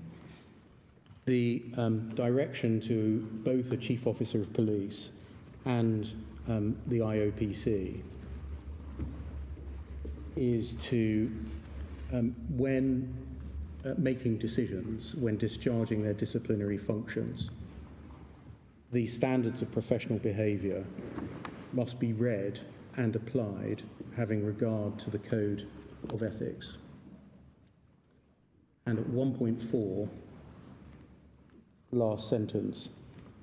The direction to both the Chief Officer of Police and the IOPC is to, when making decisions, when discharging their disciplinary functions, the standards of professional behaviour must be read and applied having regard to the code of ethics. And at 1.4, last sentence,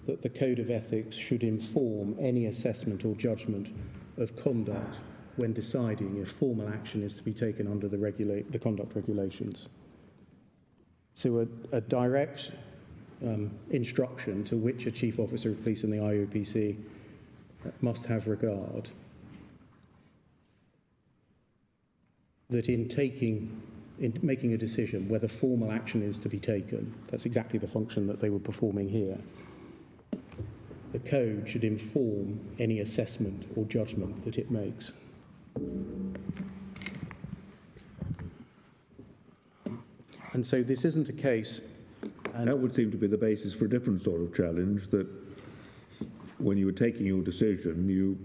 that the code of ethics should inform any assessment or judgment of conduct when deciding if formal action is to be taken under the conduct regulations. So a direct instruction to which a Chief Officer of Police and the IOPC must have regard, that in making a decision whether formal action is to be taken, that's exactly the function that they were performing here, the code should inform any assessment or judgment that it makes. And so this isn't a case... That would seem to be the basis for a different sort of challenge, that when you were taking your decision, you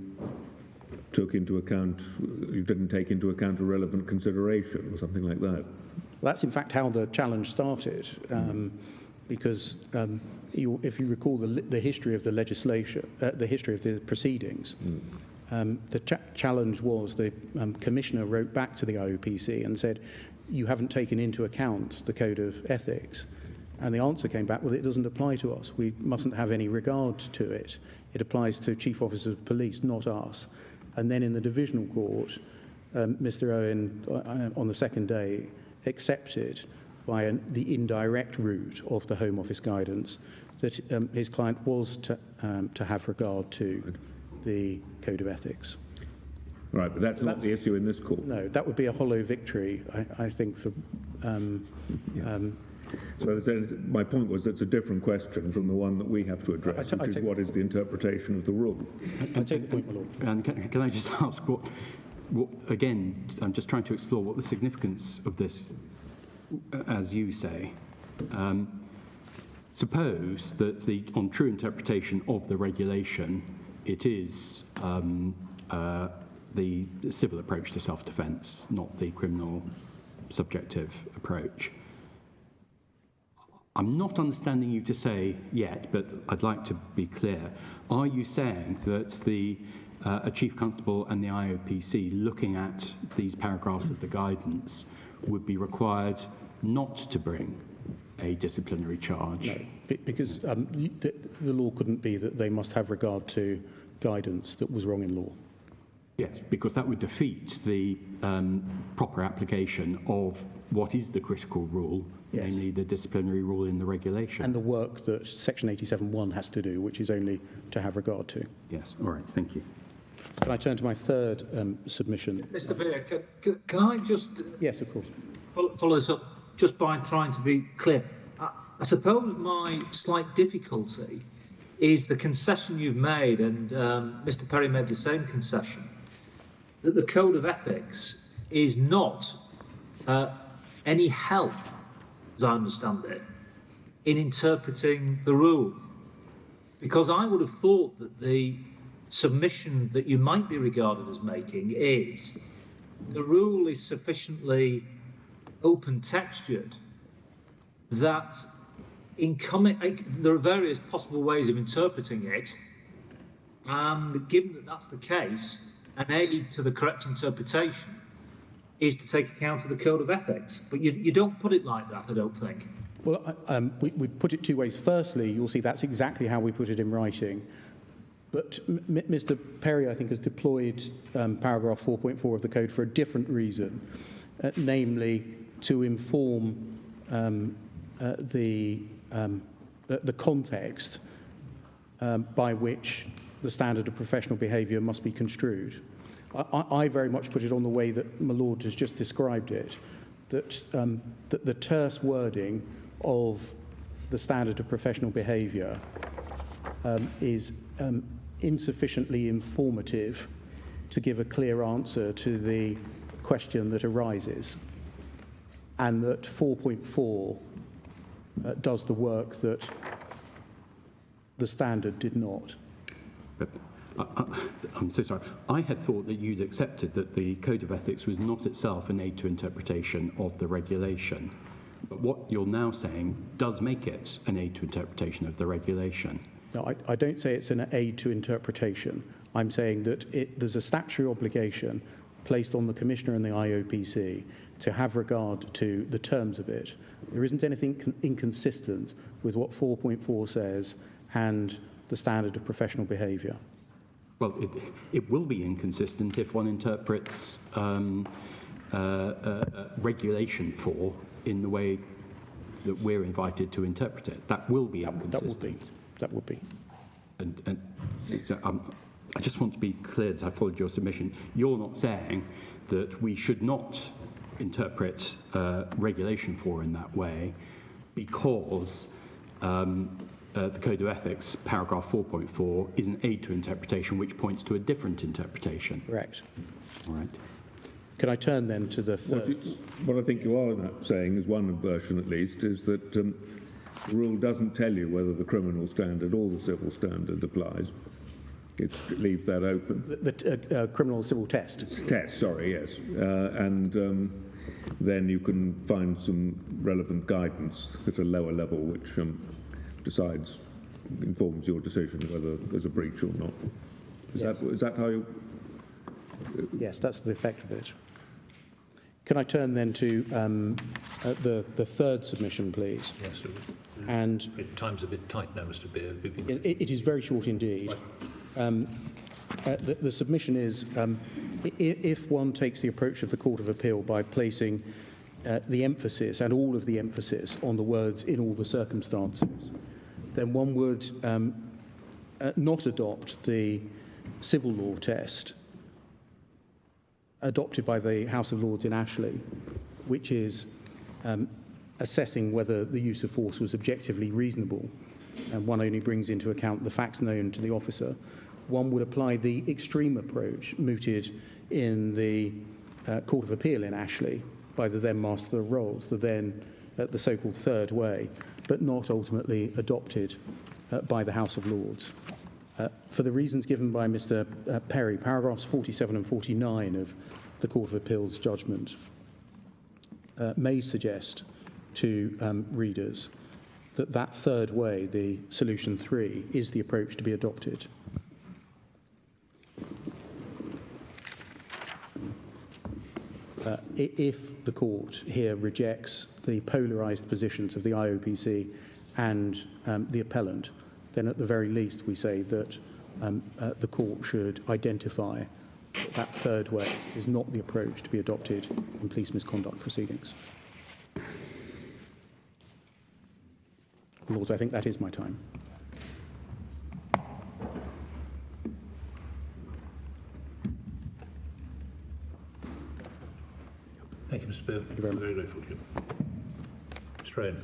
you didn't take into account a relevant consideration or something like that. That's in fact how the challenge started, because if you recall the history of the legislation, the history of the proceedings, the challenge was the Commissioner wrote back to the IOPC and said, you haven't taken into account the Code of Ethics. And the answer came back, well, it doesn't apply to us. We mustn't have any regard to it. It applies to Chief Officers of Police, not us. And then in the Divisional Court, Mr. Owen, on the second day, accepted by the indirect route of the Home Office guidance that his client was to have regard to the Code of Ethics. Right, but that's not the issue in this court. No, that would be a hollow victory, I think, for... So my point was that's a different question from the one that we have to address, which is what is the interpretation of the rule. I take the point, my Lord. And can I just ask what, again, I'm just trying to explore what the significance of this, as you say. Suppose that on true interpretation of the regulation, it is the civil approach to self-defence, not the criminal subjective approach. I'm not understanding you to say yet, but I'd like to be clear. Are you saying that a Chief Constable and the IOPC looking at these paragraphs of the guidance would be required not to bring a disciplinary charge? No, because the law couldn't be that they must have regard to guidance that was wrong in law. Yes, because that would defeat the proper application of what is the critical rule, yes, namely the disciplinary rule in the regulation. And the work that Section 87(1) has to do, which is only to have regard to. Yes, all right, thank you. Can I turn to my third submission? Mr. Beer, can I just yes, of course. Follow this up just by trying to be clear? I suppose my slight difficulty is the concession you've made, and Mr. Perry made the same concession, that the Code of Ethics is not any help, as I understand it, in interpreting the rule. Because I would have thought that the submission that you might be regarded as making is the rule is sufficiently open-textured that there are various possible ways of interpreting it, and given that that's the case, an aid to the correct interpretation is to take account of the Code of Ethics. But you don't put it like that, I don't think. Well, we put it two ways. Firstly, you'll see that's exactly how we put it in writing. But Mr. Perry, I think, has deployed paragraph 4.4 of the Code for a different reason, namely to inform the context by which the standard of professional behaviour must be construed. I very much put it on the way that my Lord has just described it, that the terse wording of the standard of professional behaviour is insufficiently informative to give a clear answer to the question that arises, and that 4.4 does the work that the standard did not. But I'm so sorry. I had thought that you'd accepted that the Code of Ethics was not itself an aid to interpretation of the regulation. But what you're now saying does make it an aid to interpretation of the regulation. No, I don't say it's an aid to interpretation. I'm saying that there's a statutory obligation placed on the Commissioner and the IOPC to have regard to the terms of it. There isn't anything inconsistent with what 4.4 says and the standard of professional behaviour. Well, it will be inconsistent if one interprets regulation 4 in the way that we're invited to interpret it. That will be inconsistent. That would be. And so, I just want to be clear that I followed your submission. You're not saying that we should not interpret Regulation 4 in that way because the Code of Ethics, paragraph 4.4, is an aid to interpretation which points to a different interpretation. Correct. All right. Can I turn then to the third? What I think you are saying, is one version at least, is that the rule doesn't tell you whether the criminal standard or the civil standard applies. it leaves that open. The criminal civil test. It's a test, sorry, yes. Then you can find some relevant guidance at a lower level which informs your decision whether there's a breach or not. Is that how you... Yes, that's the effect of it. Can I turn then to the third submission, please? Yes, and time's a bit tight now, Mr. Beard. It is very short indeed. The submission is, if one takes the approach of the Court of Appeal by placing the emphasis and all of the emphasis on the words "in all the circumstances," then one would not adopt the civil law test adopted by the House of Lords in Ashley, which is assessing whether the use of force was objectively reasonable, and one only brings into account the facts known to the officer. One would apply the extreme approach mooted in the Court of Appeal in Ashley by the then Master of Rolls, the so-called third way, but not ultimately adopted by the House of Lords. For the reasons given by Mr. Perry, paragraphs 47 and 49 of the Court of Appeal's judgment may suggest to readers that third way, the solution 3, is the approach to be adopted. If the court here rejects the polarised positions of the IOPC and the appellant, then at the very least we say that the court should identify that third way is not the approach to be adopted in police misconduct proceedings. Lords, I think that is my time. Thank you, Mr. Beard. Thank you very much. Very grateful to you. Mr. Raine.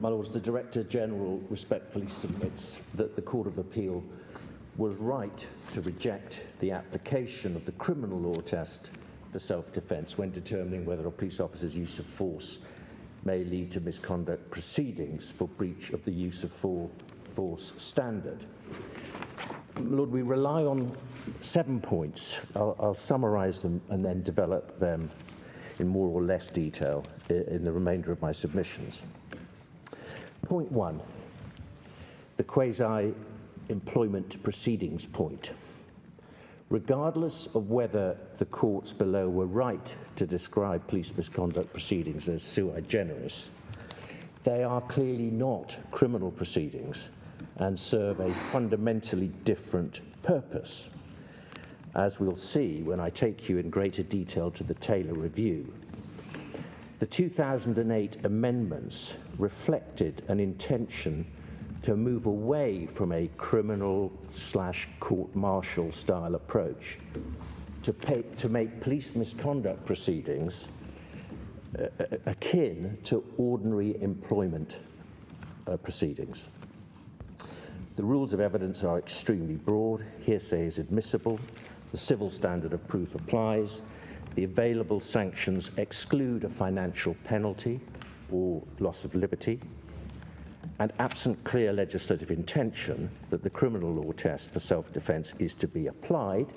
My Lords, the Director General respectfully submits that the Court of Appeal was right to reject the application of the criminal law test for self-defence when determining whether a police officer's use of force may lead to misconduct proceedings for breach of the use of force standard. Lord, we rely on 7 points. I'll summarise them and then develop them in more or less detail in the remainder of my submissions. Point 1, the quasi-employment proceedings point. Regardless of whether the courts below were right to describe police misconduct proceedings as sui generis, they are clearly not criminal proceedings and serve a fundamentally different purpose, as we'll see when I take you in greater detail to the Taylor Review. The 2008 amendments reflected an intention to move away from a criminal/court-martial style approach to make police misconduct proceedings akin to ordinary employment proceedings. The rules of evidence are extremely broad. Hearsay is admissible. The civil standard of proof applies. The available sanctions exclude a financial penalty or loss of liberty. And absent clear legislative intention that the criminal law test for self-defence is to be applied,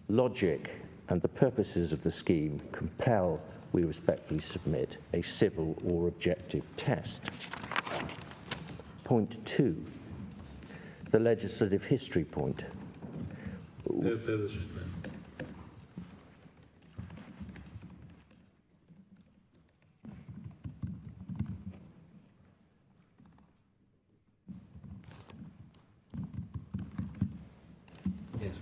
logic and the purposes of the scheme compel, we respectfully submit, a civil or objective test. Point 2, the legislative history point. Bear with us just a minute. Yes.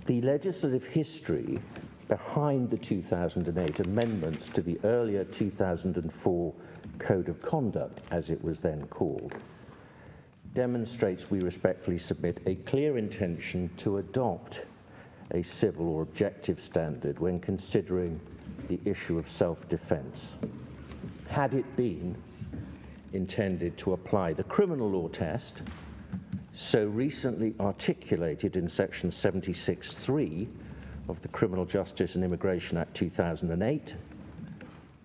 The legislative history behind the 2008 amendments to the earlier 2004 Code of Conduct, as it was then called, demonstrates, we respectfully submit, a clear intention to adopt a civil or objective standard when considering the issue of self-defence. Had it been intended to apply the criminal law test, so recently articulated in section 76(3) of the Criminal Justice and Immigration Act 2008,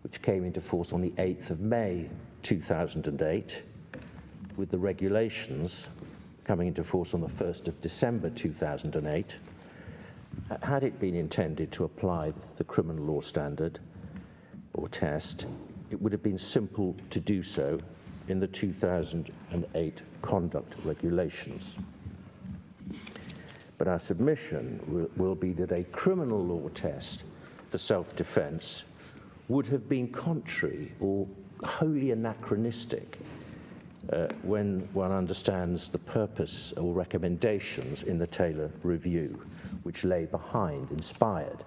which came into force on the 8th of May 2008, with the regulations coming into force on the 1st of December 2008, had it been intended to apply the criminal law standard or test, it would have been simple to do so in the 2008 conduct regulations. But our submission will be that a criminal law test for self-defense would have been contrary or wholly anachronistic when one understands the purpose or recommendations in the Taylor Review, which inspired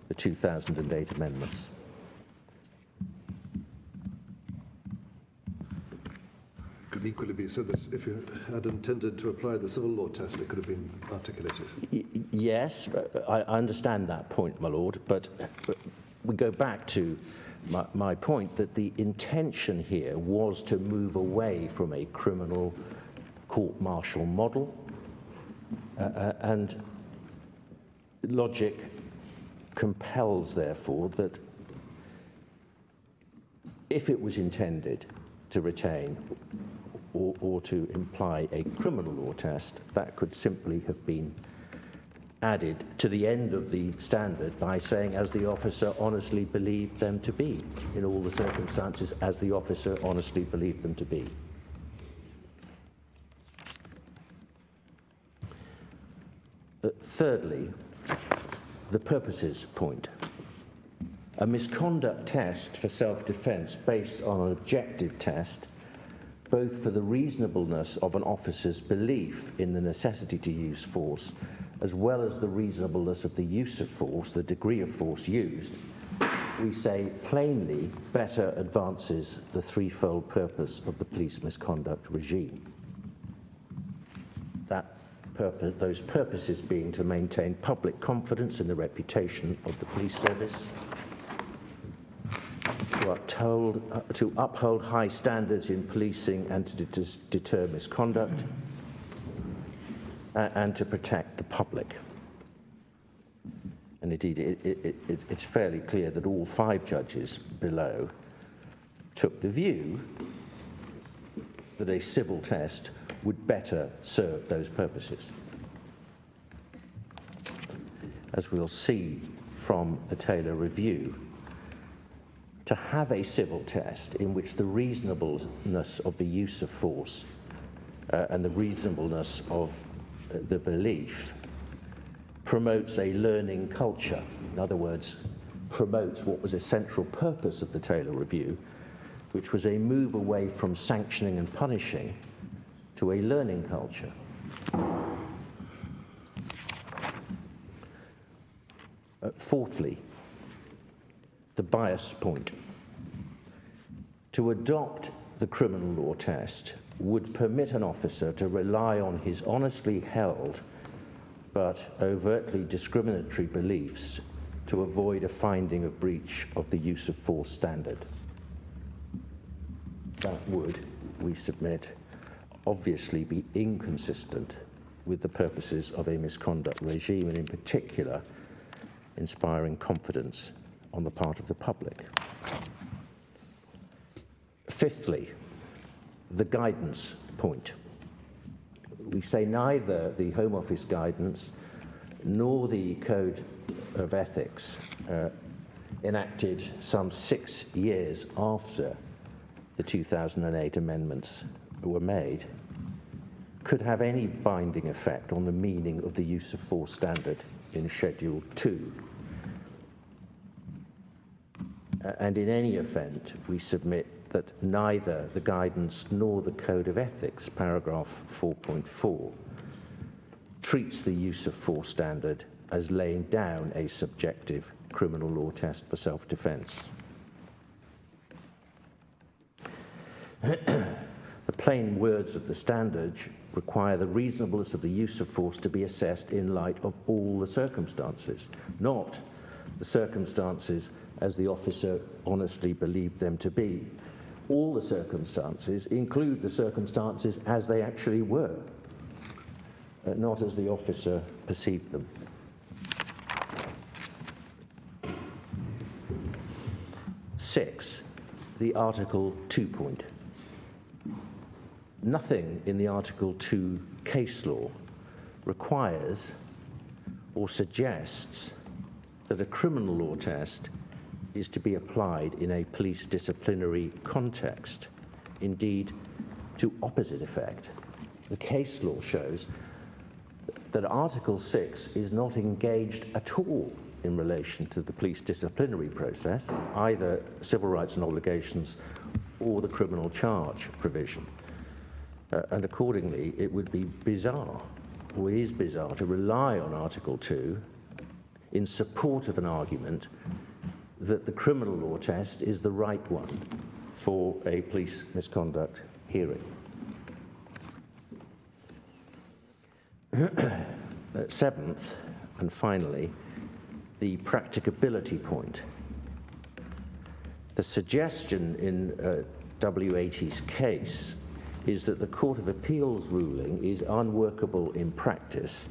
the 2008 amendments. Could equally be said that if you had intended to apply the civil law test, it could have been articulated. Yes, I understand that point, my lord, but we go back to my point that the intention here was to move away from a criminal court-martial model, and logic compels, therefore, that if it was intended to retain or to imply a criminal law test, that could simply have been added to the end of the standard by saying, as the officer honestly believed them to be, in all the circumstances as the officer honestly believed them to be. Thirdly, the purposes point. A misconduct test for self-defense based on an objective test, both for the reasonableness of an officer's belief in the necessity to use force, as well as the reasonableness of the use of force, the degree of force used, we say plainly better advances the threefold purpose of the police misconduct regime. Those purposes being to maintain public confidence in the reputation of the police service, to uphold high standards in policing and to deter misconduct, and to protect the public. And indeed, it's fairly clear that all 5 judges below took the view that a civil test would better serve those purposes. As we'll see from the Taylor Review, to have a civil test in which the reasonableness of the use of force and the reasonableness of the belief promotes a learning culture. In other words, promotes what was a central purpose of the Taylor Review, which was a move away from sanctioning and punishing to a learning culture. Fourthly, the bias point. To adopt the criminal law test would permit an officer to rely on his honestly held but overtly discriminatory beliefs to avoid a finding of breach of the use of force standard. That would, we submit, obviously be inconsistent with the purposes of a misconduct regime, and in particular, inspiring confidence on the part of the public. Fifthly, the guidance point. We say neither the Home Office guidance nor the Code of Ethics enacted some 6 years after the 2008 amendments were made could have any binding effect on the meaning of the use of force standard in Schedule 2. And in any event, we submit that neither the guidance nor the Code of Ethics, paragraph 4.4, treats the use of force standard as laying down a subjective criminal law test for self-defense. The plain words of the standard require the reasonableness of the use of force to be assessed in light of all the circumstances, not the circumstances as the officer honestly believed them to be. All the circumstances include the circumstances as they actually were, not as the officer perceived them. Six, the Article 2 point. nothing in the Article 2 case law requires or suggests that a criminal law test is to be applied in a police disciplinary context. Indeed, to opposite effect. The case law shows that Article 6 is not engaged at all in relation to the police disciplinary process, either civil rights and obligations or the criminal charge provision. And accordingly, it would be bizarre, or is bizarre, to rely on Article 2 in support of an argument that the criminal law test is the right one for a police misconduct hearing. Seventh, and finally, the practicability point. The suggestion in W80's case is that the Court of Appeal's ruling is unworkable in practice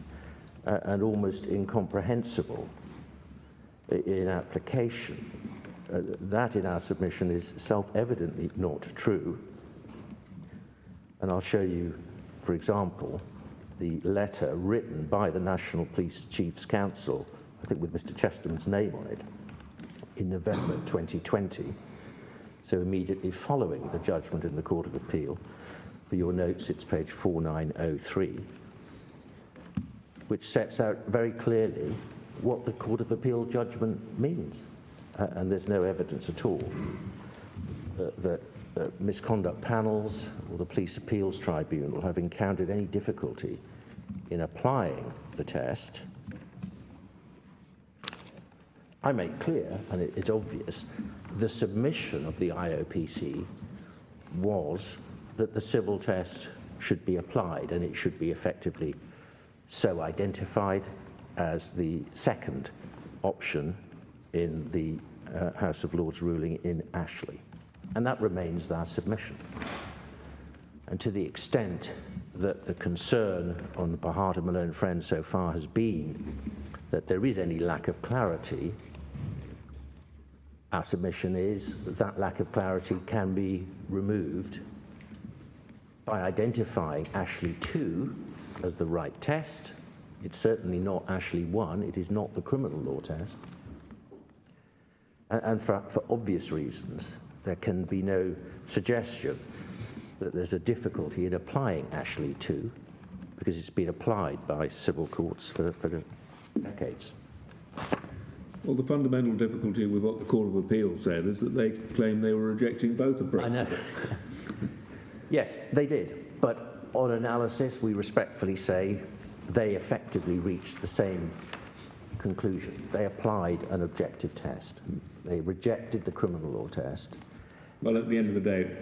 and almost incomprehensible in application. That, in our submission, is self-evidently not true. And I'll show you, for example, the letter written by the National Police Chiefs Council, I think with Mr. Chesterton's name on it, in November 2020, so immediately following the judgment in the Court of Appeal. For your notes, it's page 4903, which sets out very clearly what the Court of Appeal judgment means. And there's no evidence at all that misconduct panels or the Police Appeals Tribunal have encountered any difficulty in applying the test. I make clear, and it's obvious, the submission of the IOPC was that the civil test should be applied, and it should be effectively so identified as the second option in the House of Lords ruling in Ashley. And that remains our submission. And to the extent that the concern on the part of Malone Friends so far has been that there is any lack of clarity, our submission is that lack of clarity can be removed by identifying Ashley 2 as the right test. It's certainly not Ashley 1, it is not the criminal law test. And for obvious reasons, there can be no suggestion that there's a difficulty in applying Ashley 2, because it's been applied by civil courts for decades. Well, the fundamental difficulty with what the Court of Appeal said is that they claim they were rejecting both approaches. I know. Yes, they did. But on analysis, we respectfully say they effectively reached the same conclusion. They applied an objective test. They rejected the criminal law test. Well, at the end of the day,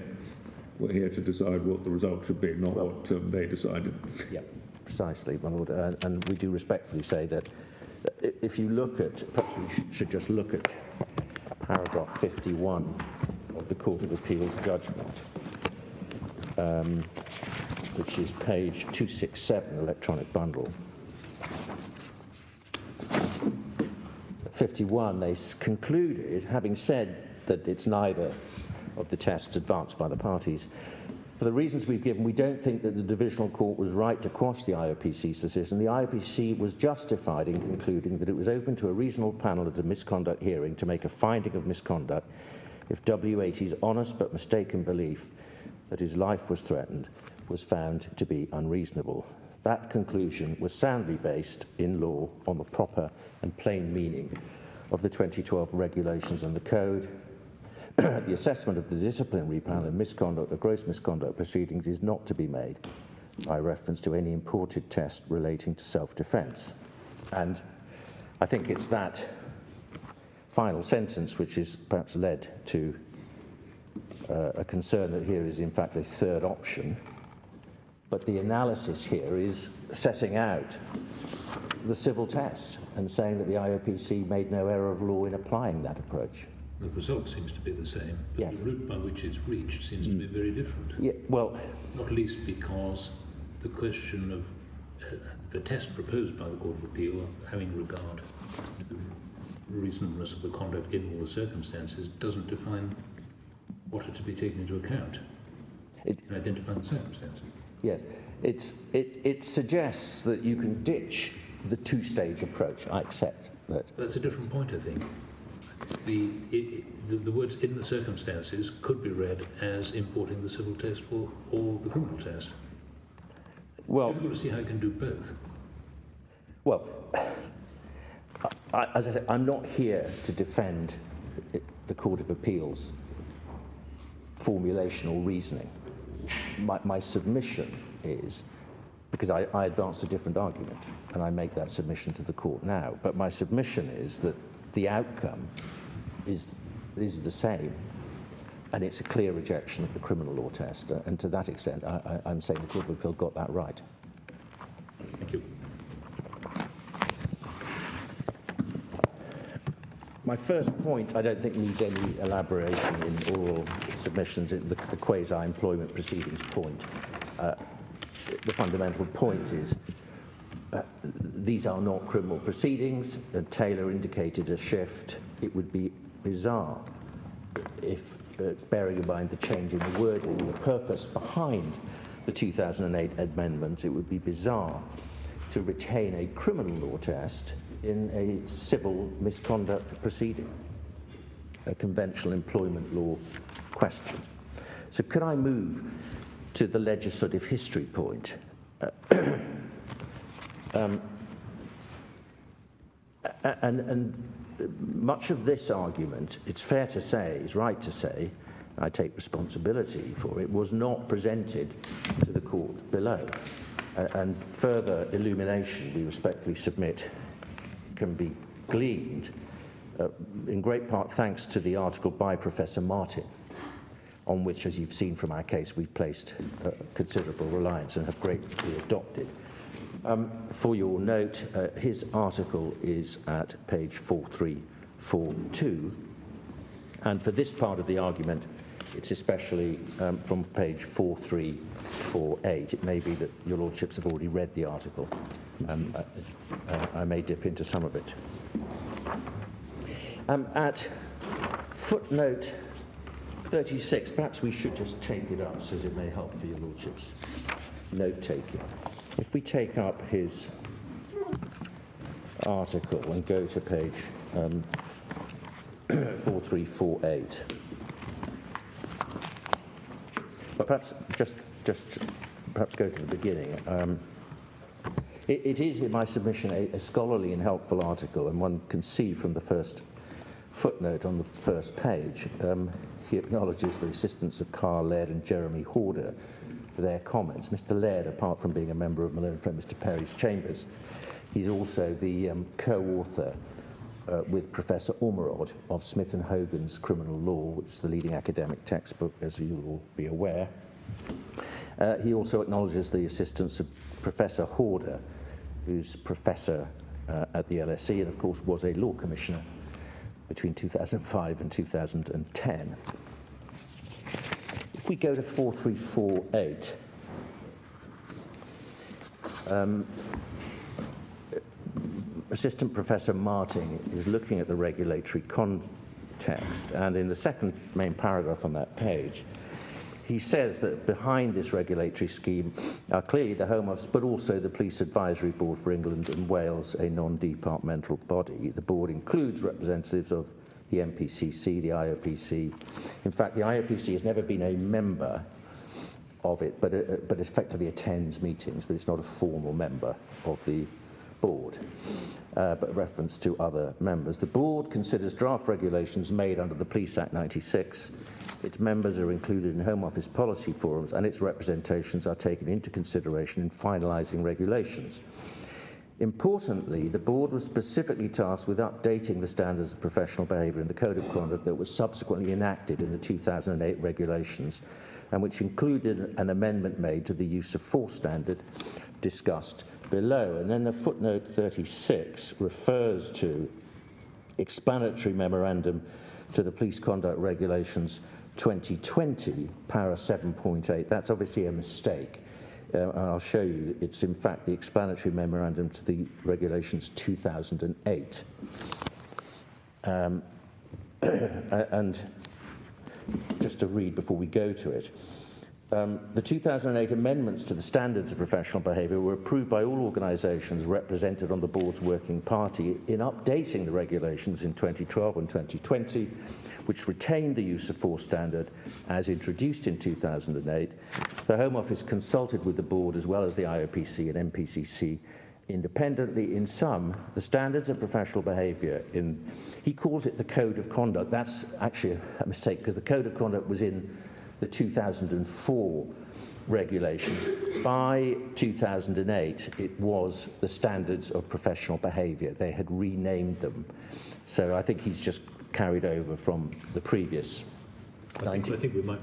we're here to decide what the result should be, not what they decided. Yeah, precisely, my lord. And we do respectfully say that if you look at, perhaps we should just look at paragraph 51 of the Court of Appeal's judgment, which is page 267, electronic bundle. At 51, they concluded, having said that it's neither of the tests advanced by the parties, for the reasons we've given, we don't think that the Divisional Court was right to quash the IOPC's decision. The IOPC was justified in concluding that it was open to a reasonable panel at a misconduct hearing to make a finding of misconduct if W80's honest but mistaken belief that his life was threatened was found to be unreasonable. That conclusion was soundly based in law on the proper and plain meaning of the 2012 regulations and the code. The assessment of the disciplinary panel of misconduct or gross misconduct proceedings is not to be made by reference to any imported test relating to self-defense. And I think it's that final sentence which has perhaps led to a concern that here is in fact a third option. But the analysis here is setting out the civil test and saying that the IOPC made no error of law in applying that approach. The result seems to be the same, but yes, the route by which it's reached seems to be very different. Yeah, well, not least because the question of the test proposed by the Court of Appeal, having regard to the reasonableness of the conduct in all the circumstances, doesn't define what are to be taken into account. It, in identifying the circumstances. yes, it suggests that you can ditch the two-stage approach. I accept that. That's a different point, I think. The words "in the circumstances" could be read as importing the civil test or the criminal test. Well, it's difficult to see how you can do both. Well, as I said, I'm not here to defend the Court of Appeal's formulation or reasoning. My submission is, because I advance a different argument, and I make that submission to the court now, but my submission is that the outcome is the same, and it's a clear rejection of the criminal law test, and to that extent, I'm saying the Court of Appeal got that right. Thank you. My first point, I don't think needs any elaboration in oral submissions. The quasi-employment proceedings point. The fundamental point is these are not criminal proceedings. Taylor indicated a shift. It would be bizarre if, bearing in mind the change in the wording and the purpose behind the 2008 amendment, it would be bizarre to retain a criminal law test in a civil misconduct proceeding, a conventional employment law question. So could I move to the legislative history point? And much of this argument, it's fair to say, is right to say, I take responsibility for it, was not presented to the court below. And further illumination, we respectfully submit, can be gleaned, in great part thanks to the article by Professor Martin, on which, as you've seen from our case, we've placed considerable reliance and have greatly adopted. For your note, his article is at page 4342, and for this part of the argument, it's especially from page 4348. It may be that your lordships have already read the article. I may dip into some of it. At footnote 36, perhaps we should just take it up so that it may help for your lordships' note-taking. If we take up his article and go to page 4348, but perhaps just perhaps go to the beginning. It is, in my submission, a scholarly and helpful article, and one can see from the first footnote on the first page, he acknowledges the assistance of Carl Laird and Jeremy Horder for their comments. Mr. Laird, apart from being a member of my learned friend Mr. Perry's chambers, he's also the co-author with Professor Ormerod of Smith and Hogan's Criminal Law, which is the leading academic textbook, as you will be aware. He also acknowledges the assistance of Professor Horder, who's professor at the LSE and, of course, was a law commissioner between 2005 and 2010. If we go to 4348, Assistant Professor Martin is looking at the regulatory context, and in the second main paragraph on that page, he says that behind this regulatory scheme are clearly the Home Office, but also the Police Advisory Board for England and Wales, a non-departmental body. The board includes representatives of the MPCC, the IOPC. In fact, the IOPC has never been a member of it, but effectively attends meetings, but it's not a formal member of the board, but reference to other members. The board considers draft regulations made under the Police Act 96. Its members are included in Home Office policy forums, and its representations are taken into consideration in finalising regulations. Importantly, the board was specifically tasked with updating the standards of professional behaviour in the Code of Conduct that was subsequently enacted in the 2008 regulations, and which included an amendment made to the use of force standard discussed below. And then the footnote 36 refers to explanatory memorandum to the Police Conduct Regulations 2020, para 7.8. That's obviously a mistake. I'll show you. It's in fact the explanatory memorandum to the Regulations 2008. And just to read before we go to it, The 2008 amendments to the standards of professional behaviour were approved by all organisations represented on the board's working party in updating the regulations in 2012 and 2020, which retained the use of force standard as introduced in 2008. The Home Office consulted with the board as well as the IOPC and MPCC independently. In sum, the standards of professional behaviour he calls it the Code of Conduct. That's actually a mistake, because the Code of Conduct was in the 2004 regulations. By 2008, it was the standards of professional behaviour. They had renamed them. So I think he's just carried over from the previous. I think we might,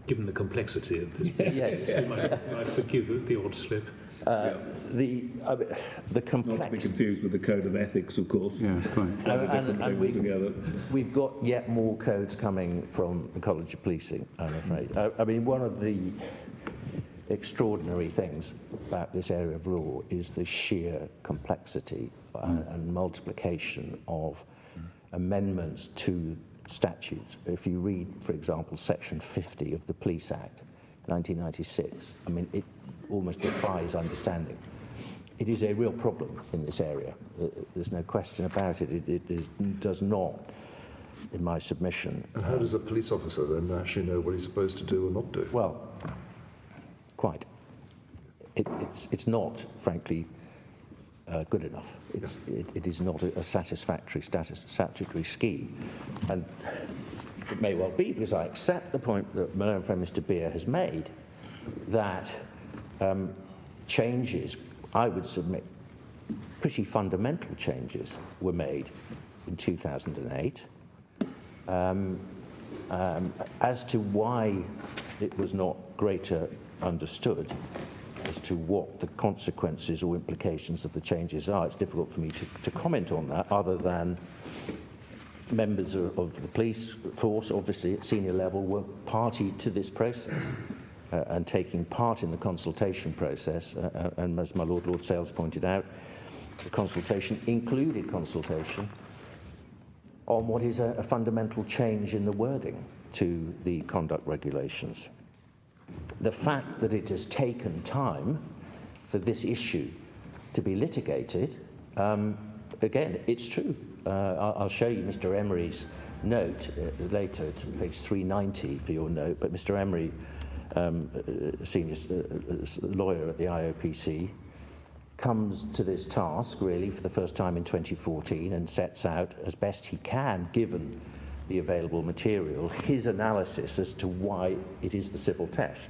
given the complexity of this, yes. we might forgive the odd slip. The complex. Not to be confused with the Code of Ethics, of course. Yeah, it's quite. And we've got yet more codes coming from the College of Policing, I'm afraid. I mean, one of the extraordinary things about this area of law is the sheer complexity and multiplication of amendments to statutes. If you read, for example, Section 50 of the Police Act, 1996, I mean, it almost defies understanding. It is a real problem in this area. There's no question about it. It does not, in my submission. And how does a police officer then actually know what he's supposed to do or not do? Well, quite. It's not, frankly, good enough. It is not a satisfactory statutory scheme. And it may well be, because I accept the point that my own friend Mr. Beer has made, that changes, I would submit, pretty fundamental changes were made in 2008. As to why it was not greater understood as to what the consequences or implications of the changes are, it's difficult for me to comment on that, other than members of the police force, obviously at senior level, were party to this process and taking part in the consultation process. And as my Lord Sales pointed out, the consultation included consultation on what is a fundamental change in the wording to the conduct regulations. The fact that it has taken time for this issue to be litigated, again, it's true. I'll show you Mr. Emery's note later. It's on page 390 for your note. But Mr. Emery, senior lawyer at the IOPC, comes to this task really for the first time in 2014 and sets out as best he can, given the available material, his analysis as to why it is the civil test.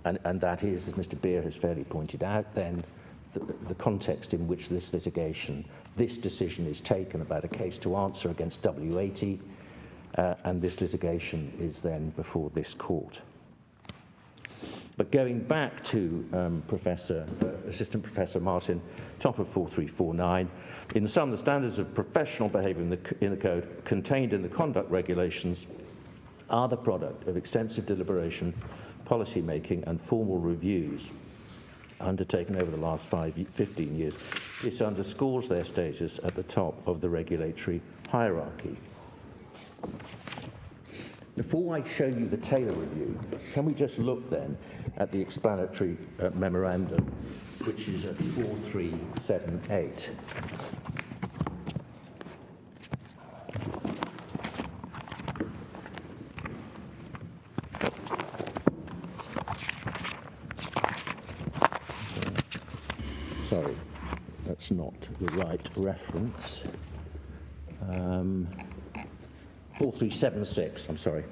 And that is, as Mr. Beer has fairly pointed out, then the context in which this litigation, this decision is taken about a case to answer against W80, and this litigation is then before this court. But going back to Assistant Professor Martin, top of 4349, in sum, the standards of professional behaviour in the code contained in the conduct regulations are the product of extensive deliberation, policy making and formal reviews undertaken over the last 15 years. This underscores their status at the top of the regulatory hierarchy. Before I show you the Taylor Review, can we just look then at the explanatory memorandum, which is at 4378. Sorry, that's not the right reference. 4376, I'm sorry.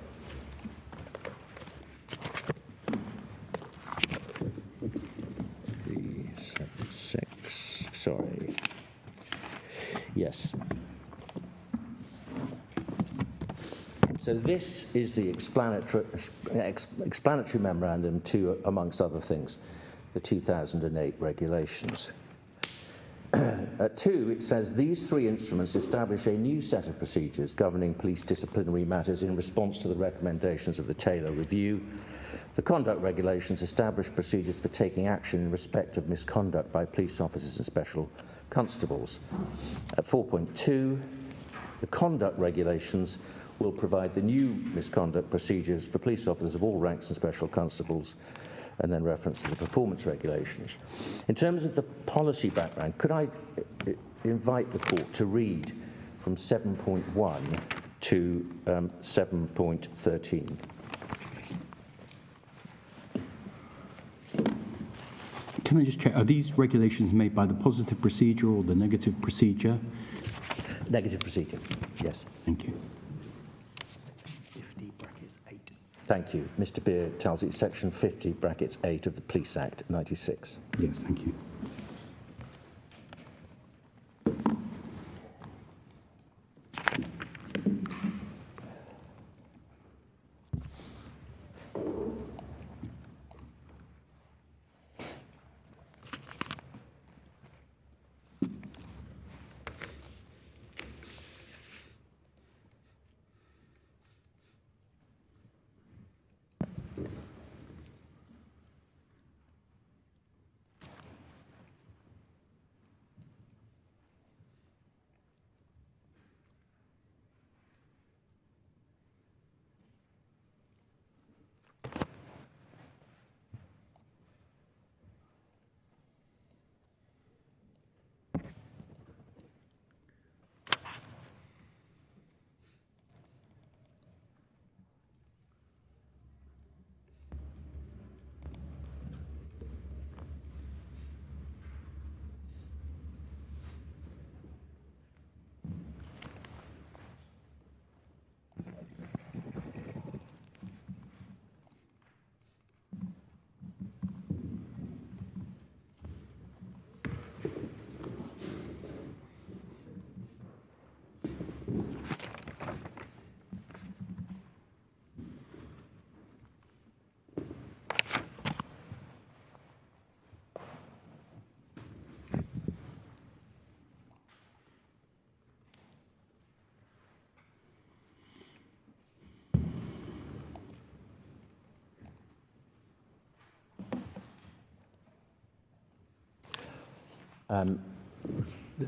Sorry. Yes. So this is the explanatory memorandum to, amongst other things, the 2008 regulations. At 2, it says, these three instruments establish a new set of procedures governing police disciplinary matters in response to the recommendations of the Taylor Review. The conduct regulations establish procedures for taking action in respect of misconduct by police officers and special constables. At 4.2, the conduct regulations will provide the new misconduct procedures for police officers of all ranks and special constables, and then reference to the performance regulations. In terms of the policy background, could I invite the court to read from 7.1 to 7.13? Can I just check, are these regulations made by the positive procedure or the negative procedure? Negative procedure, yes. Thank you. 50 brackets 8. Thank you. Mr. Beer tells it's section 50 brackets 8 of the Police Act 96. Yes, thank you.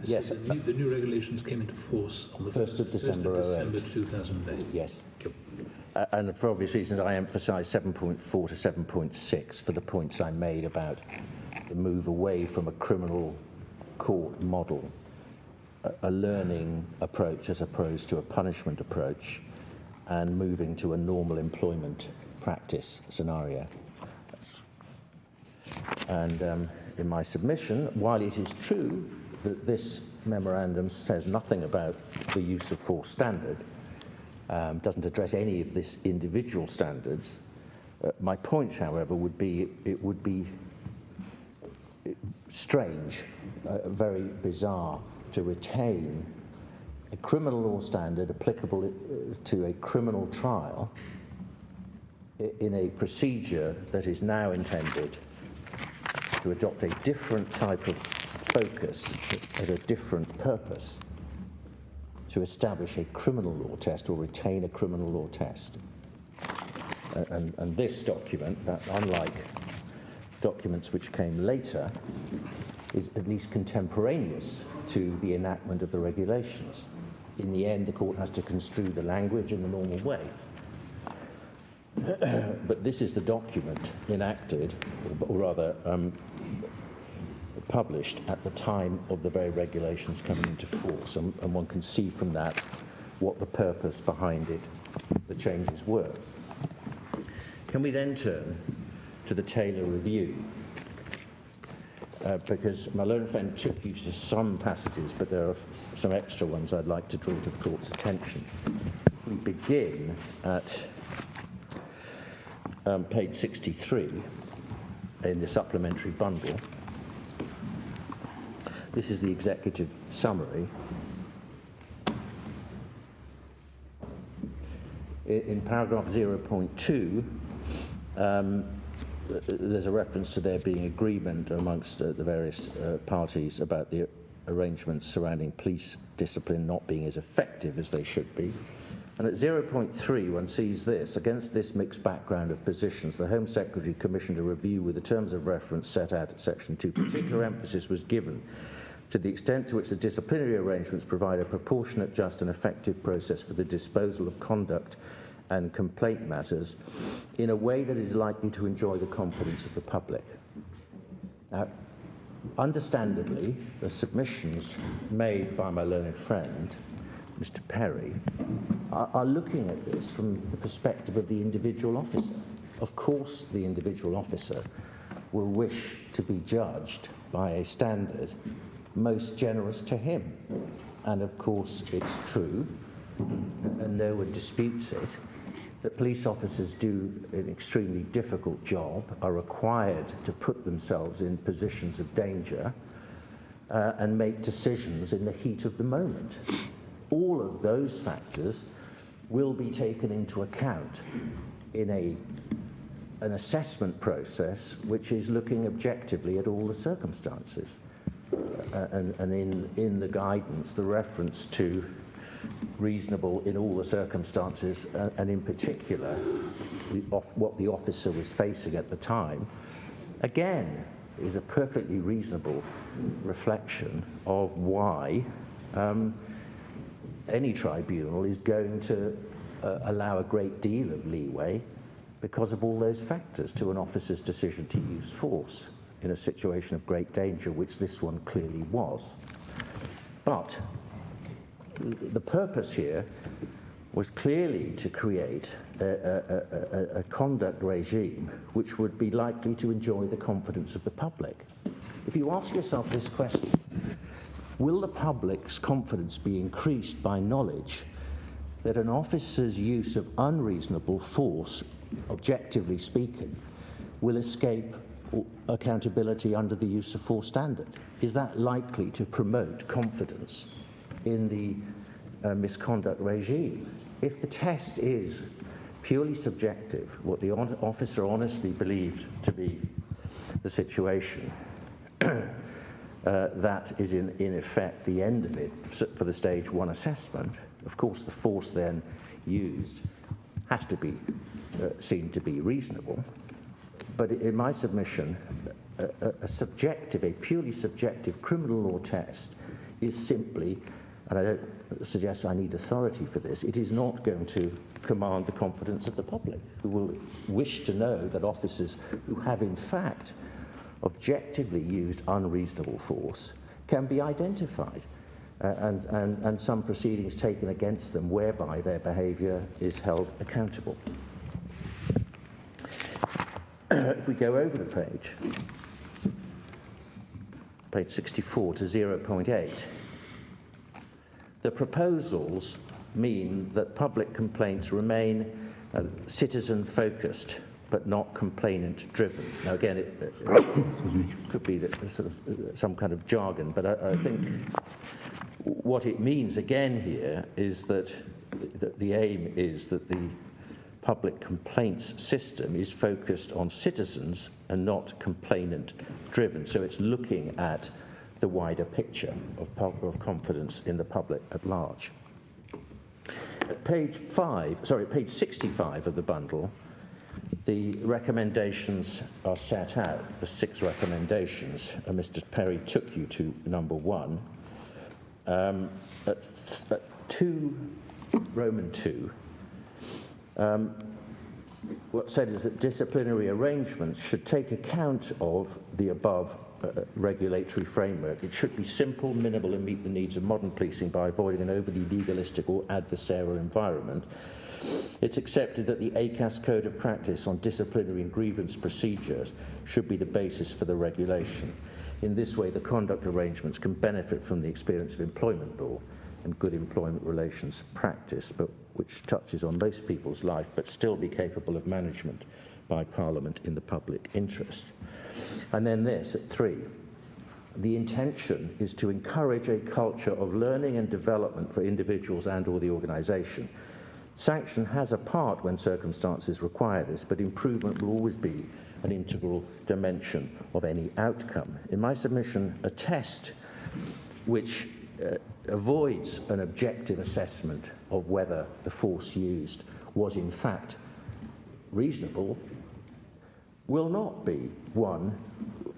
Yes. The new regulations came into force on the 1st of December 2008. Yes. And for obvious reasons, I emphasise 7.4 to 7.6 for the points I made about the move away from a criminal court model, a learning approach as opposed to a punishment approach, and moving to a normal employment practice scenario. And in my submission, while it is true that this memorandum says nothing about the use of force standard, doesn't address any of this individual standards, my point, however, would be it would be strange, very bizarre, to retain a criminal law standard applicable to a criminal trial in a procedure that is now intended to adopt a different type of focus at a different purpose, to establish a criminal law test or retain a criminal law test. And this document, that unlike documents which came later, is at least contemporaneous to the enactment of the regulations. In the end, the court has to construe the language in the normal way. But this is the document enacted, or rather published at the time of the very regulations coming into force, and one can see from that what the purpose behind it, the changes were. Can we then turn to the Taylor Review? Because my learned friend took you to some passages, but there are some extra ones I'd like to draw to the court's attention. If we begin at page 63 in the supplementary bundle, this is the executive summary. In paragraph 0.2, there's a reference to there being agreement amongst the various parties about the arrangements surrounding police discipline not being as effective as they should be. And at 0.3, one sees this: against this mixed background of positions, the Home Secretary commissioned a review with the terms of reference set out at section 2. Particular emphasis was given to the extent to which the disciplinary arrangements provide a proportionate, just and effective process for the disposal of conduct and complaint matters in a way that is likely to enjoy the confidence of the public. Now, understandably, the submissions made by my learned friend, Mr. Perry, are looking at this from the perspective of the individual officer. Of course, the individual officer will wish to be judged by a standard most generous to him. And of course, it's true, and no one disputes it, that police officers do an extremely difficult job, are required to put themselves in positions of danger and make decisions in the heat of the moment. All of those factors will be taken into account in an assessment process which is looking objectively at all the circumstances. And in the guidance, the reference to reasonable in all the circumstances, and in particular what the officer was facing at the time, again, is a perfectly reasonable reflection of why any tribunal is going to allow a great deal of leeway because of all those factors to an officer's decision to use force in a situation of great danger, which this one clearly was. But the purpose here was clearly to create a conduct regime which would be likely to enjoy the confidence of the public. If you ask yourself this question, will the public's confidence be increased by knowledge that an officer's use of unreasonable force, objectively speaking, will escape accountability under the use of force standard? Is that likely to promote confidence in the misconduct regime? If the test is purely subjective, what the officer honestly believed to be the situation, that is in effect the end of it for the stage 1 assessment. Of course, the force then used has to be seen to be reasonable. But in my submission, a purely subjective criminal law test is simply, and I don't suggest I need authority for this, it is not going to command the confidence of the public, who will wish to know that officers who have in fact objectively used unreasonable force can be identified and some proceedings taken against them whereby their behaviour is held accountable. If we go over the page 64 to 0.8, the proposals mean that public complaints remain citizen-focused but not complainant-driven. Now, again, it could be sort of some kind of jargon, but I think what it means again here is that the aim is that the public complaints system is focused on citizens and not complainant-driven. So it's looking at the wider picture of confidence in the public at large. At page 65 of the bundle, the recommendations are set out, the 6 recommendations, and Mr. Perry took you to number 1. At 2, Roman 2, what's said is that disciplinary arrangements should take account of the above regulatory framework. It should be simple, minimal, and meet the needs of modern policing by avoiding an overly legalistic or adversarial environment. It's accepted that the ACAS Code of Practice on disciplinary and grievance procedures should be the basis for the regulation. In this way, the conduct arrangements can benefit from the experience of employment law and good employment relations practice, but which touches on most people's life, but still be capable of management by Parliament in the public interest. And then this, at 3, the intention is to encourage a culture of learning and development for individuals and/or the organisation. Sanction has a part when circumstances require this, but improvement will always be an integral dimension of any outcome. In my submission, a test which avoids an objective assessment of whether the force used was in fact reasonable will not be one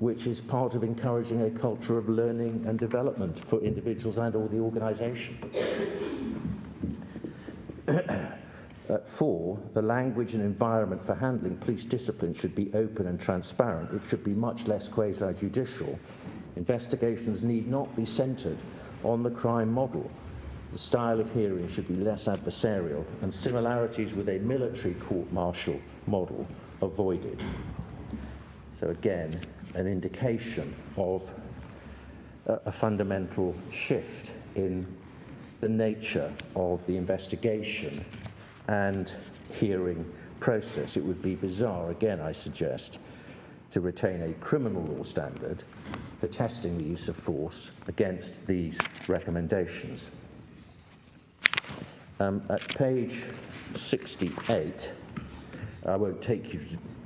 which is part of encouraging a culture of learning and development for individuals and or the organisation. 4, the language and environment for handling police discipline should be open and transparent. It should be much less quasi-judicial. Investigations need not be centred on the crime model. The style of hearing should be less adversarial, and similarities with a military court-martial model avoided. So again, an indication of a fundamental shift in the nature of the investigation and hearing process. It would be bizarre, again, I suggest, to retain a criminal law standard for testing the use of force against these recommendations. At page 68, I won't take you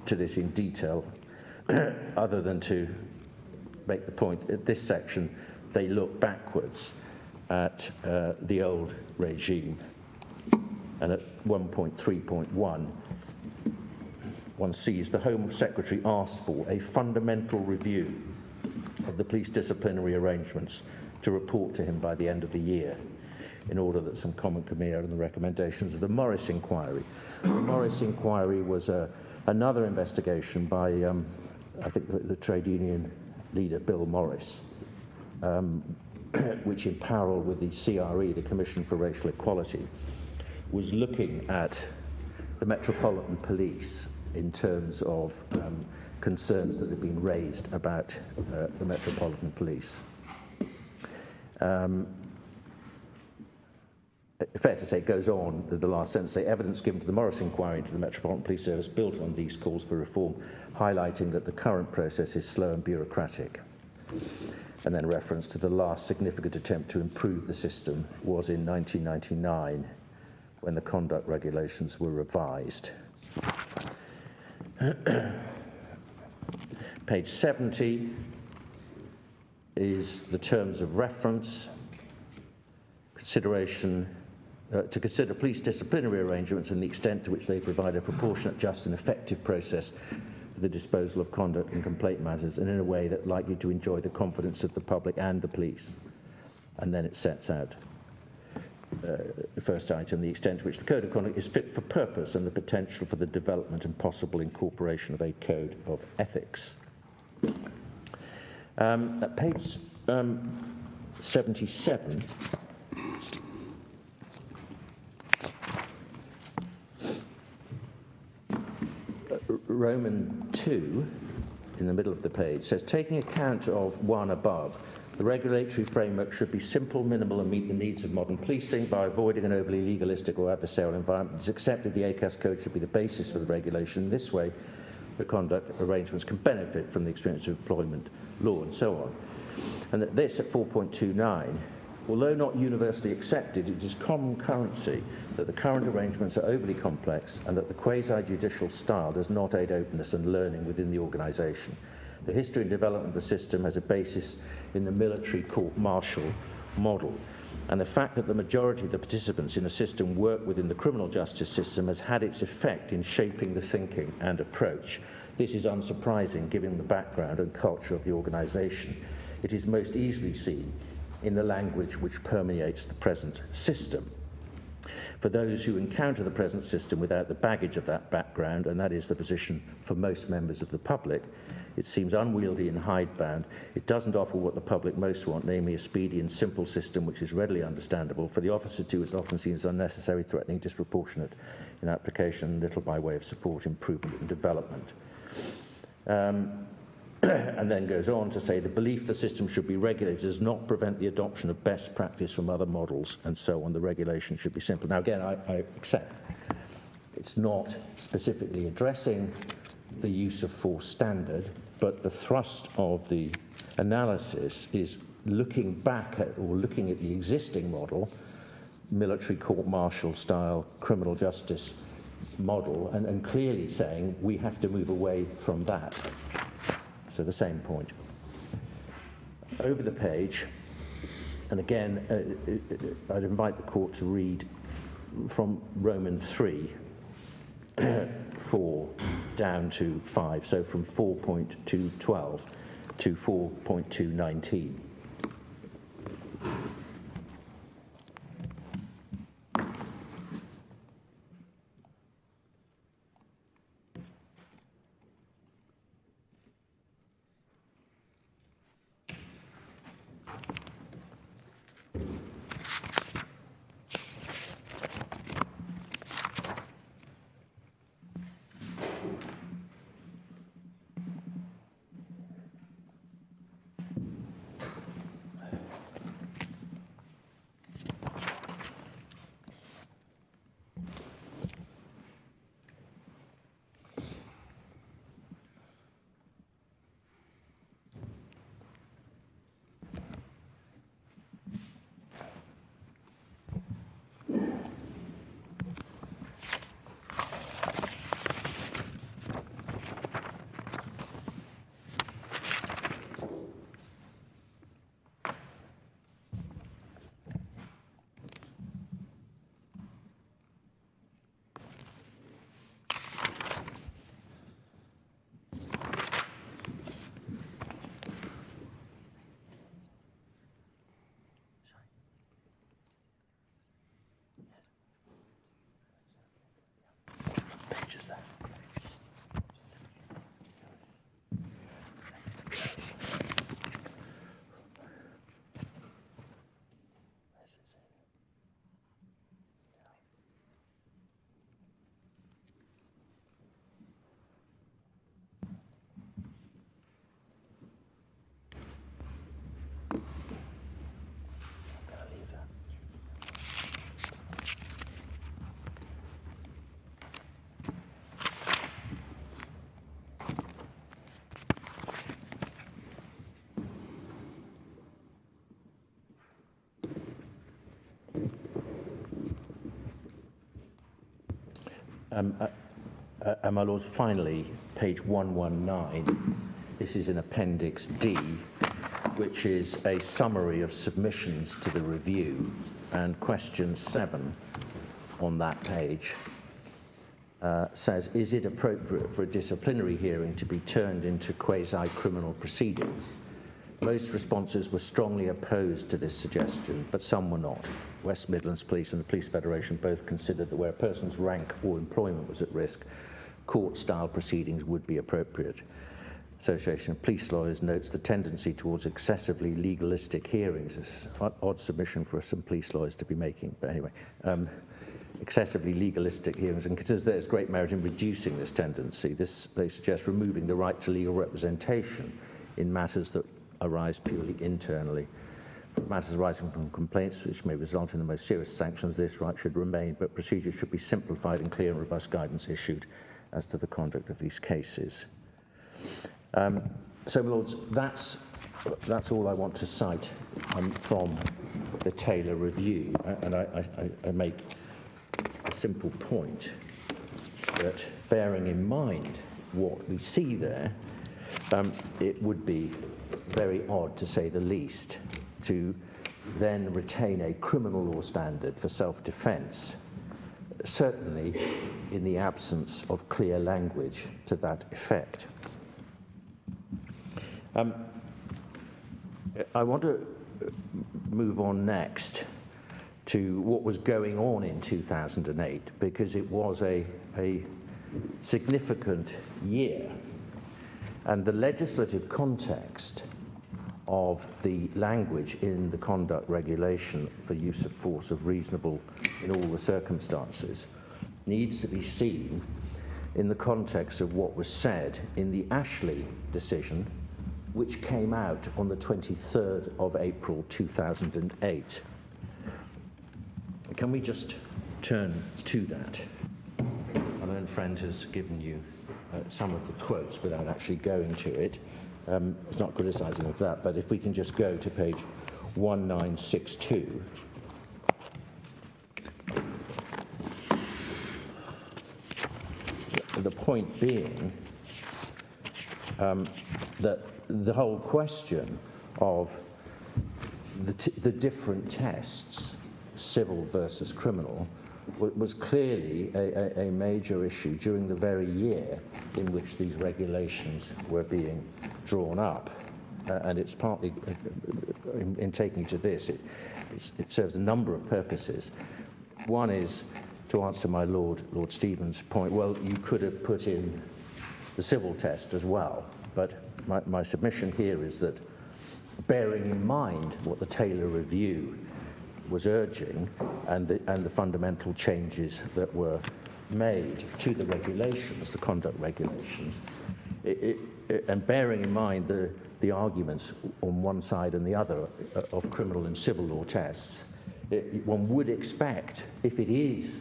to this in detail, other than to make the point, at this section, they look backwards at the old regime. And at 1.3.1, one sees the Home Secretary asked for a fundamental review of the police disciplinary arrangements to report to him by the end of the year, in order that some comment can be made on the recommendations of the Morris inquiry. The Morris inquiry was another investigation by, I think, the trade union leader, Bill Morris, which in parallel with the CRE, the Commission for Racial Equality, was looking at the Metropolitan Police in terms of concerns that had been raised about the Metropolitan Police. Fair to say, it goes on, the last sentence, say, evidence given to the Morris inquiry into the Metropolitan Police Service built on these calls for reform, highlighting that the current process is slow and bureaucratic. And then reference to the last significant attempt to improve the system was in 1999, when the conduct regulations were revised. Page 70 is the terms of reference. Consideration to consider police disciplinary arrangements and the extent to which they provide a proportionate, just and effective process for the disposal of conduct and complaint matters, and in a way that likely to enjoy the confidence of the public and the police. And then it sets out the first item, the extent to which the code of conduct is fit for purpose and the potential for the development and possible incorporation of a code of ethics. At page 77, Roman 2, in the middle of the page, says, taking account of one above, the regulatory framework should be simple, minimal, and meet the needs of modern policing by avoiding an overly legalistic or adversarial environment. It's accepted the ACAS code should be the basis for the regulation. This way, the conduct arrangements can benefit from the experience of employment law and so on. And that this, at 4.29, although not universally accepted, it is common currency that the current arrangements are overly complex and that the quasi-judicial style does not aid openness and learning within the organisation. The history and development of the system has a basis in the military court-martial model, and the fact that the majority of the participants in the system work within the criminal justice system has had its effect in shaping the thinking and approach. This is unsurprising given the background and culture of the organisation. It is most easily seen in the language which permeates the present system. For those who encounter the present system without the baggage of that background, and that is the position for most members of the public, it seems unwieldy and hidebound. It doesn't offer what the public most want, namely a speedy and simple system which is readily understandable. For the officer too, it's often seen as unnecessary, threatening, disproportionate in application, little by way of support, improvement and development. And then goes on to say the belief the system should be regulated does not prevent the adoption of best practice from other models, and so on. The regulation should be simple. Now, again, I accept it's not specifically addressing the use of force standard, but the thrust of the analysis is looking back at, or looking at the existing model, military court-martial style criminal justice model, and clearly saying we have to move away from that. So the same point. Over the page, and again, I'd invite the court to read from Roman 3, 4 down to 5, so from 4.212, to 4.219. My Lords, finally, page 119. This is in Appendix D, which is a summary of submissions to the review, and question 7 on that page says, is it appropriate for a disciplinary hearing to be turned into quasi-criminal proceedings? Most responses were strongly opposed to this suggestion, but some were not. West Midlands Police and the Police Federation both considered that where a person's rank or employment was at risk, court-style proceedings would be appropriate. Association of Police Lawyers notes the tendency towards excessively legalistic hearings. It's an odd submission for some police lawyers to be making, but anyway. Excessively legalistic hearings, and considers there's great merit in reducing this tendency. They suggest removing the right to legal representation in matters that arise purely internally. For matters arising from complaints which may result in the most serious sanctions, this right should remain, but procedures should be simplified and clear and robust guidance issued as to the conduct of these cases. So, my Lords, that's all I want to cite from the Taylor Review, and I make a simple point that, bearing in mind what we see there, it would be very odd, to say the least, to then retain a criminal law standard for self-defence, certainly in the absence of clear language to that effect. I want to move on next to what was going on in 2008, because it was a significant year, and the legislative context of the language in the conduct regulation for use of force of reasonable in all the circumstances needs to be seen in the context of what was said in the Ashley decision, which came out on the 23rd of April 2008. Can we just turn to that? My own friend has given you some of the quotes without actually going to it. It's not criticising of that, but if we can just go to page 1962. The point being that the whole question of the different tests, civil versus criminal, was clearly a major issue during the very year in which these regulations were being drawn up. and it's partly, in taking you to this, it serves a number of purposes. One is to answer my Lord Stephen's point. Well, you could have put in the civil test as well, but my submission here is that, bearing in mind what the Taylor Review was urging and the fundamental changes that were made to the regulations, the conduct regulations, and bearing in mind the arguments on one side and the other of criminal and civil law tests, one would expect, if it is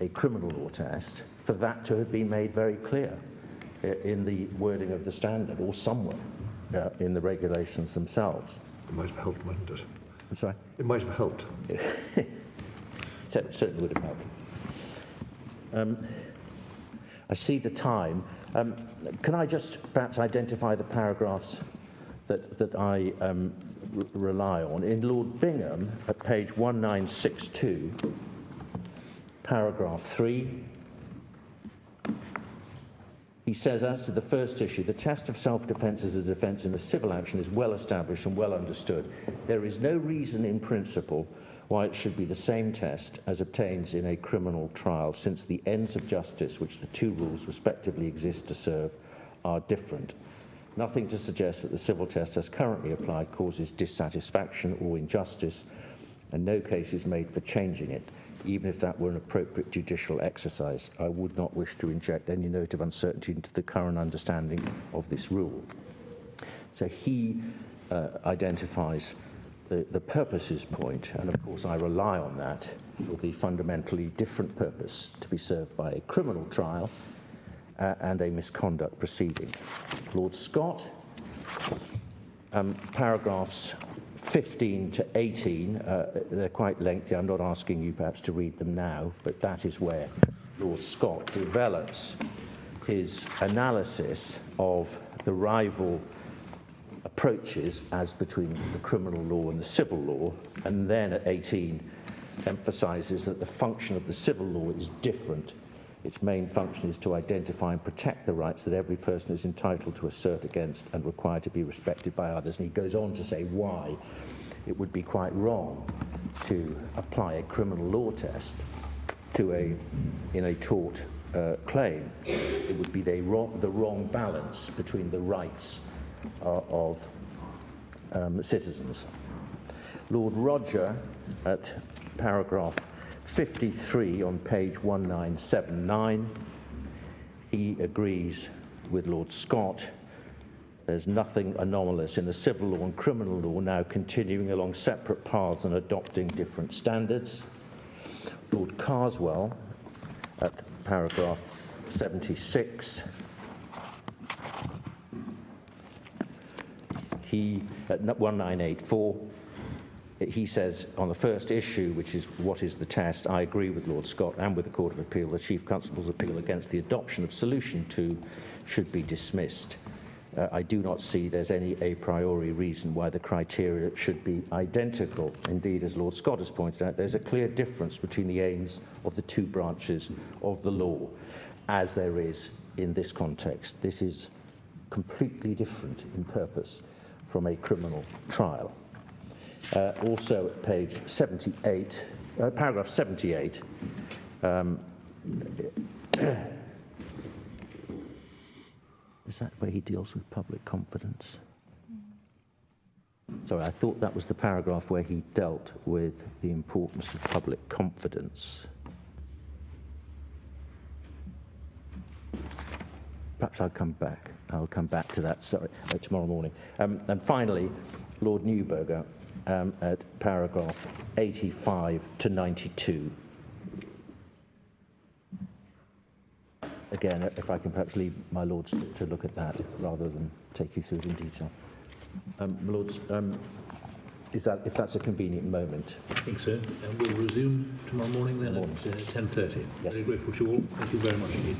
a criminal law test, for that to have been made very clear in the wording of the standard or somewhere in the regulations themselves. It might have helped, mightn't it? I'm sorry? It might have helped. Certainly would have helped. I see the time. Can I just perhaps identify the paragraphs that I rely on? In Lord Bingham, at page 1962, paragraph 3, he says, as to the first issue, the test of self-defence as a defence in a civil action is well established and well understood. There is no reason in principle why it should be the same test as obtains in a criminal trial, since the ends of justice which the two rules respectively exist to serve are different. Nothing to suggest that the civil test as currently applied causes dissatisfaction or injustice, and no case is made for changing it. Even if that were an appropriate judicial exercise, I would not wish to inject any note of uncertainty into the current understanding of this rule. So he identifies the purposes point, and of course I rely on that for the fundamentally different purpose to be served by a criminal trial and a misconduct proceeding. Lord Scott, paragraphs 15 to 18, they're quite lengthy. I'm not asking you perhaps to read them now, but that is where Lord Scott develops his analysis of the rival approaches as between the criminal law and the civil law, and then at 18 emphasizes that the function of the civil law is different. Its main function is to identify and protect the rights that every person is entitled to assert against and required to be respected by others. And he goes on to say why it would be quite wrong to apply a criminal law test to in a tort claim. It would be the wrong balance between the rights of citizens. Lord Roger, at paragraph 53 on page 1979, he agrees with Lord Scott. There's nothing anomalous in the civil law and criminal law now continuing along separate paths and adopting different standards. Lord Carswell, at paragraph 76, he, at 1984, he says, on the first issue, which is what is the test, I agree with Lord Scott and with the Court of Appeal. The Chief Constable's appeal against the adoption of Solution 2 should be dismissed. I do not see there's any a priori reason why the criteria should be identical. Indeed, as Lord Scott has pointed out, there's a clear difference between the aims of the two branches of the law, as there is in this context. This is completely different in purpose from a criminal trial. Also at page 78, paragraph 78, is that where he deals with public confidence? Sorry, I thought that was the paragraph where he dealt with the importance of public confidence. Perhaps I'll come back. I'll come back to that, sorry, tomorrow morning. And finally, Lord Neuberger, at paragraph 85 to 92. Again, if I can perhaps leave my lords to look at that rather than take you through it in detail. My lords, is that, if that's a convenient moment? I think so. And we'll resume tomorrow morning then at 10:30. Yes. Very grateful to you all. Thank you very much indeed.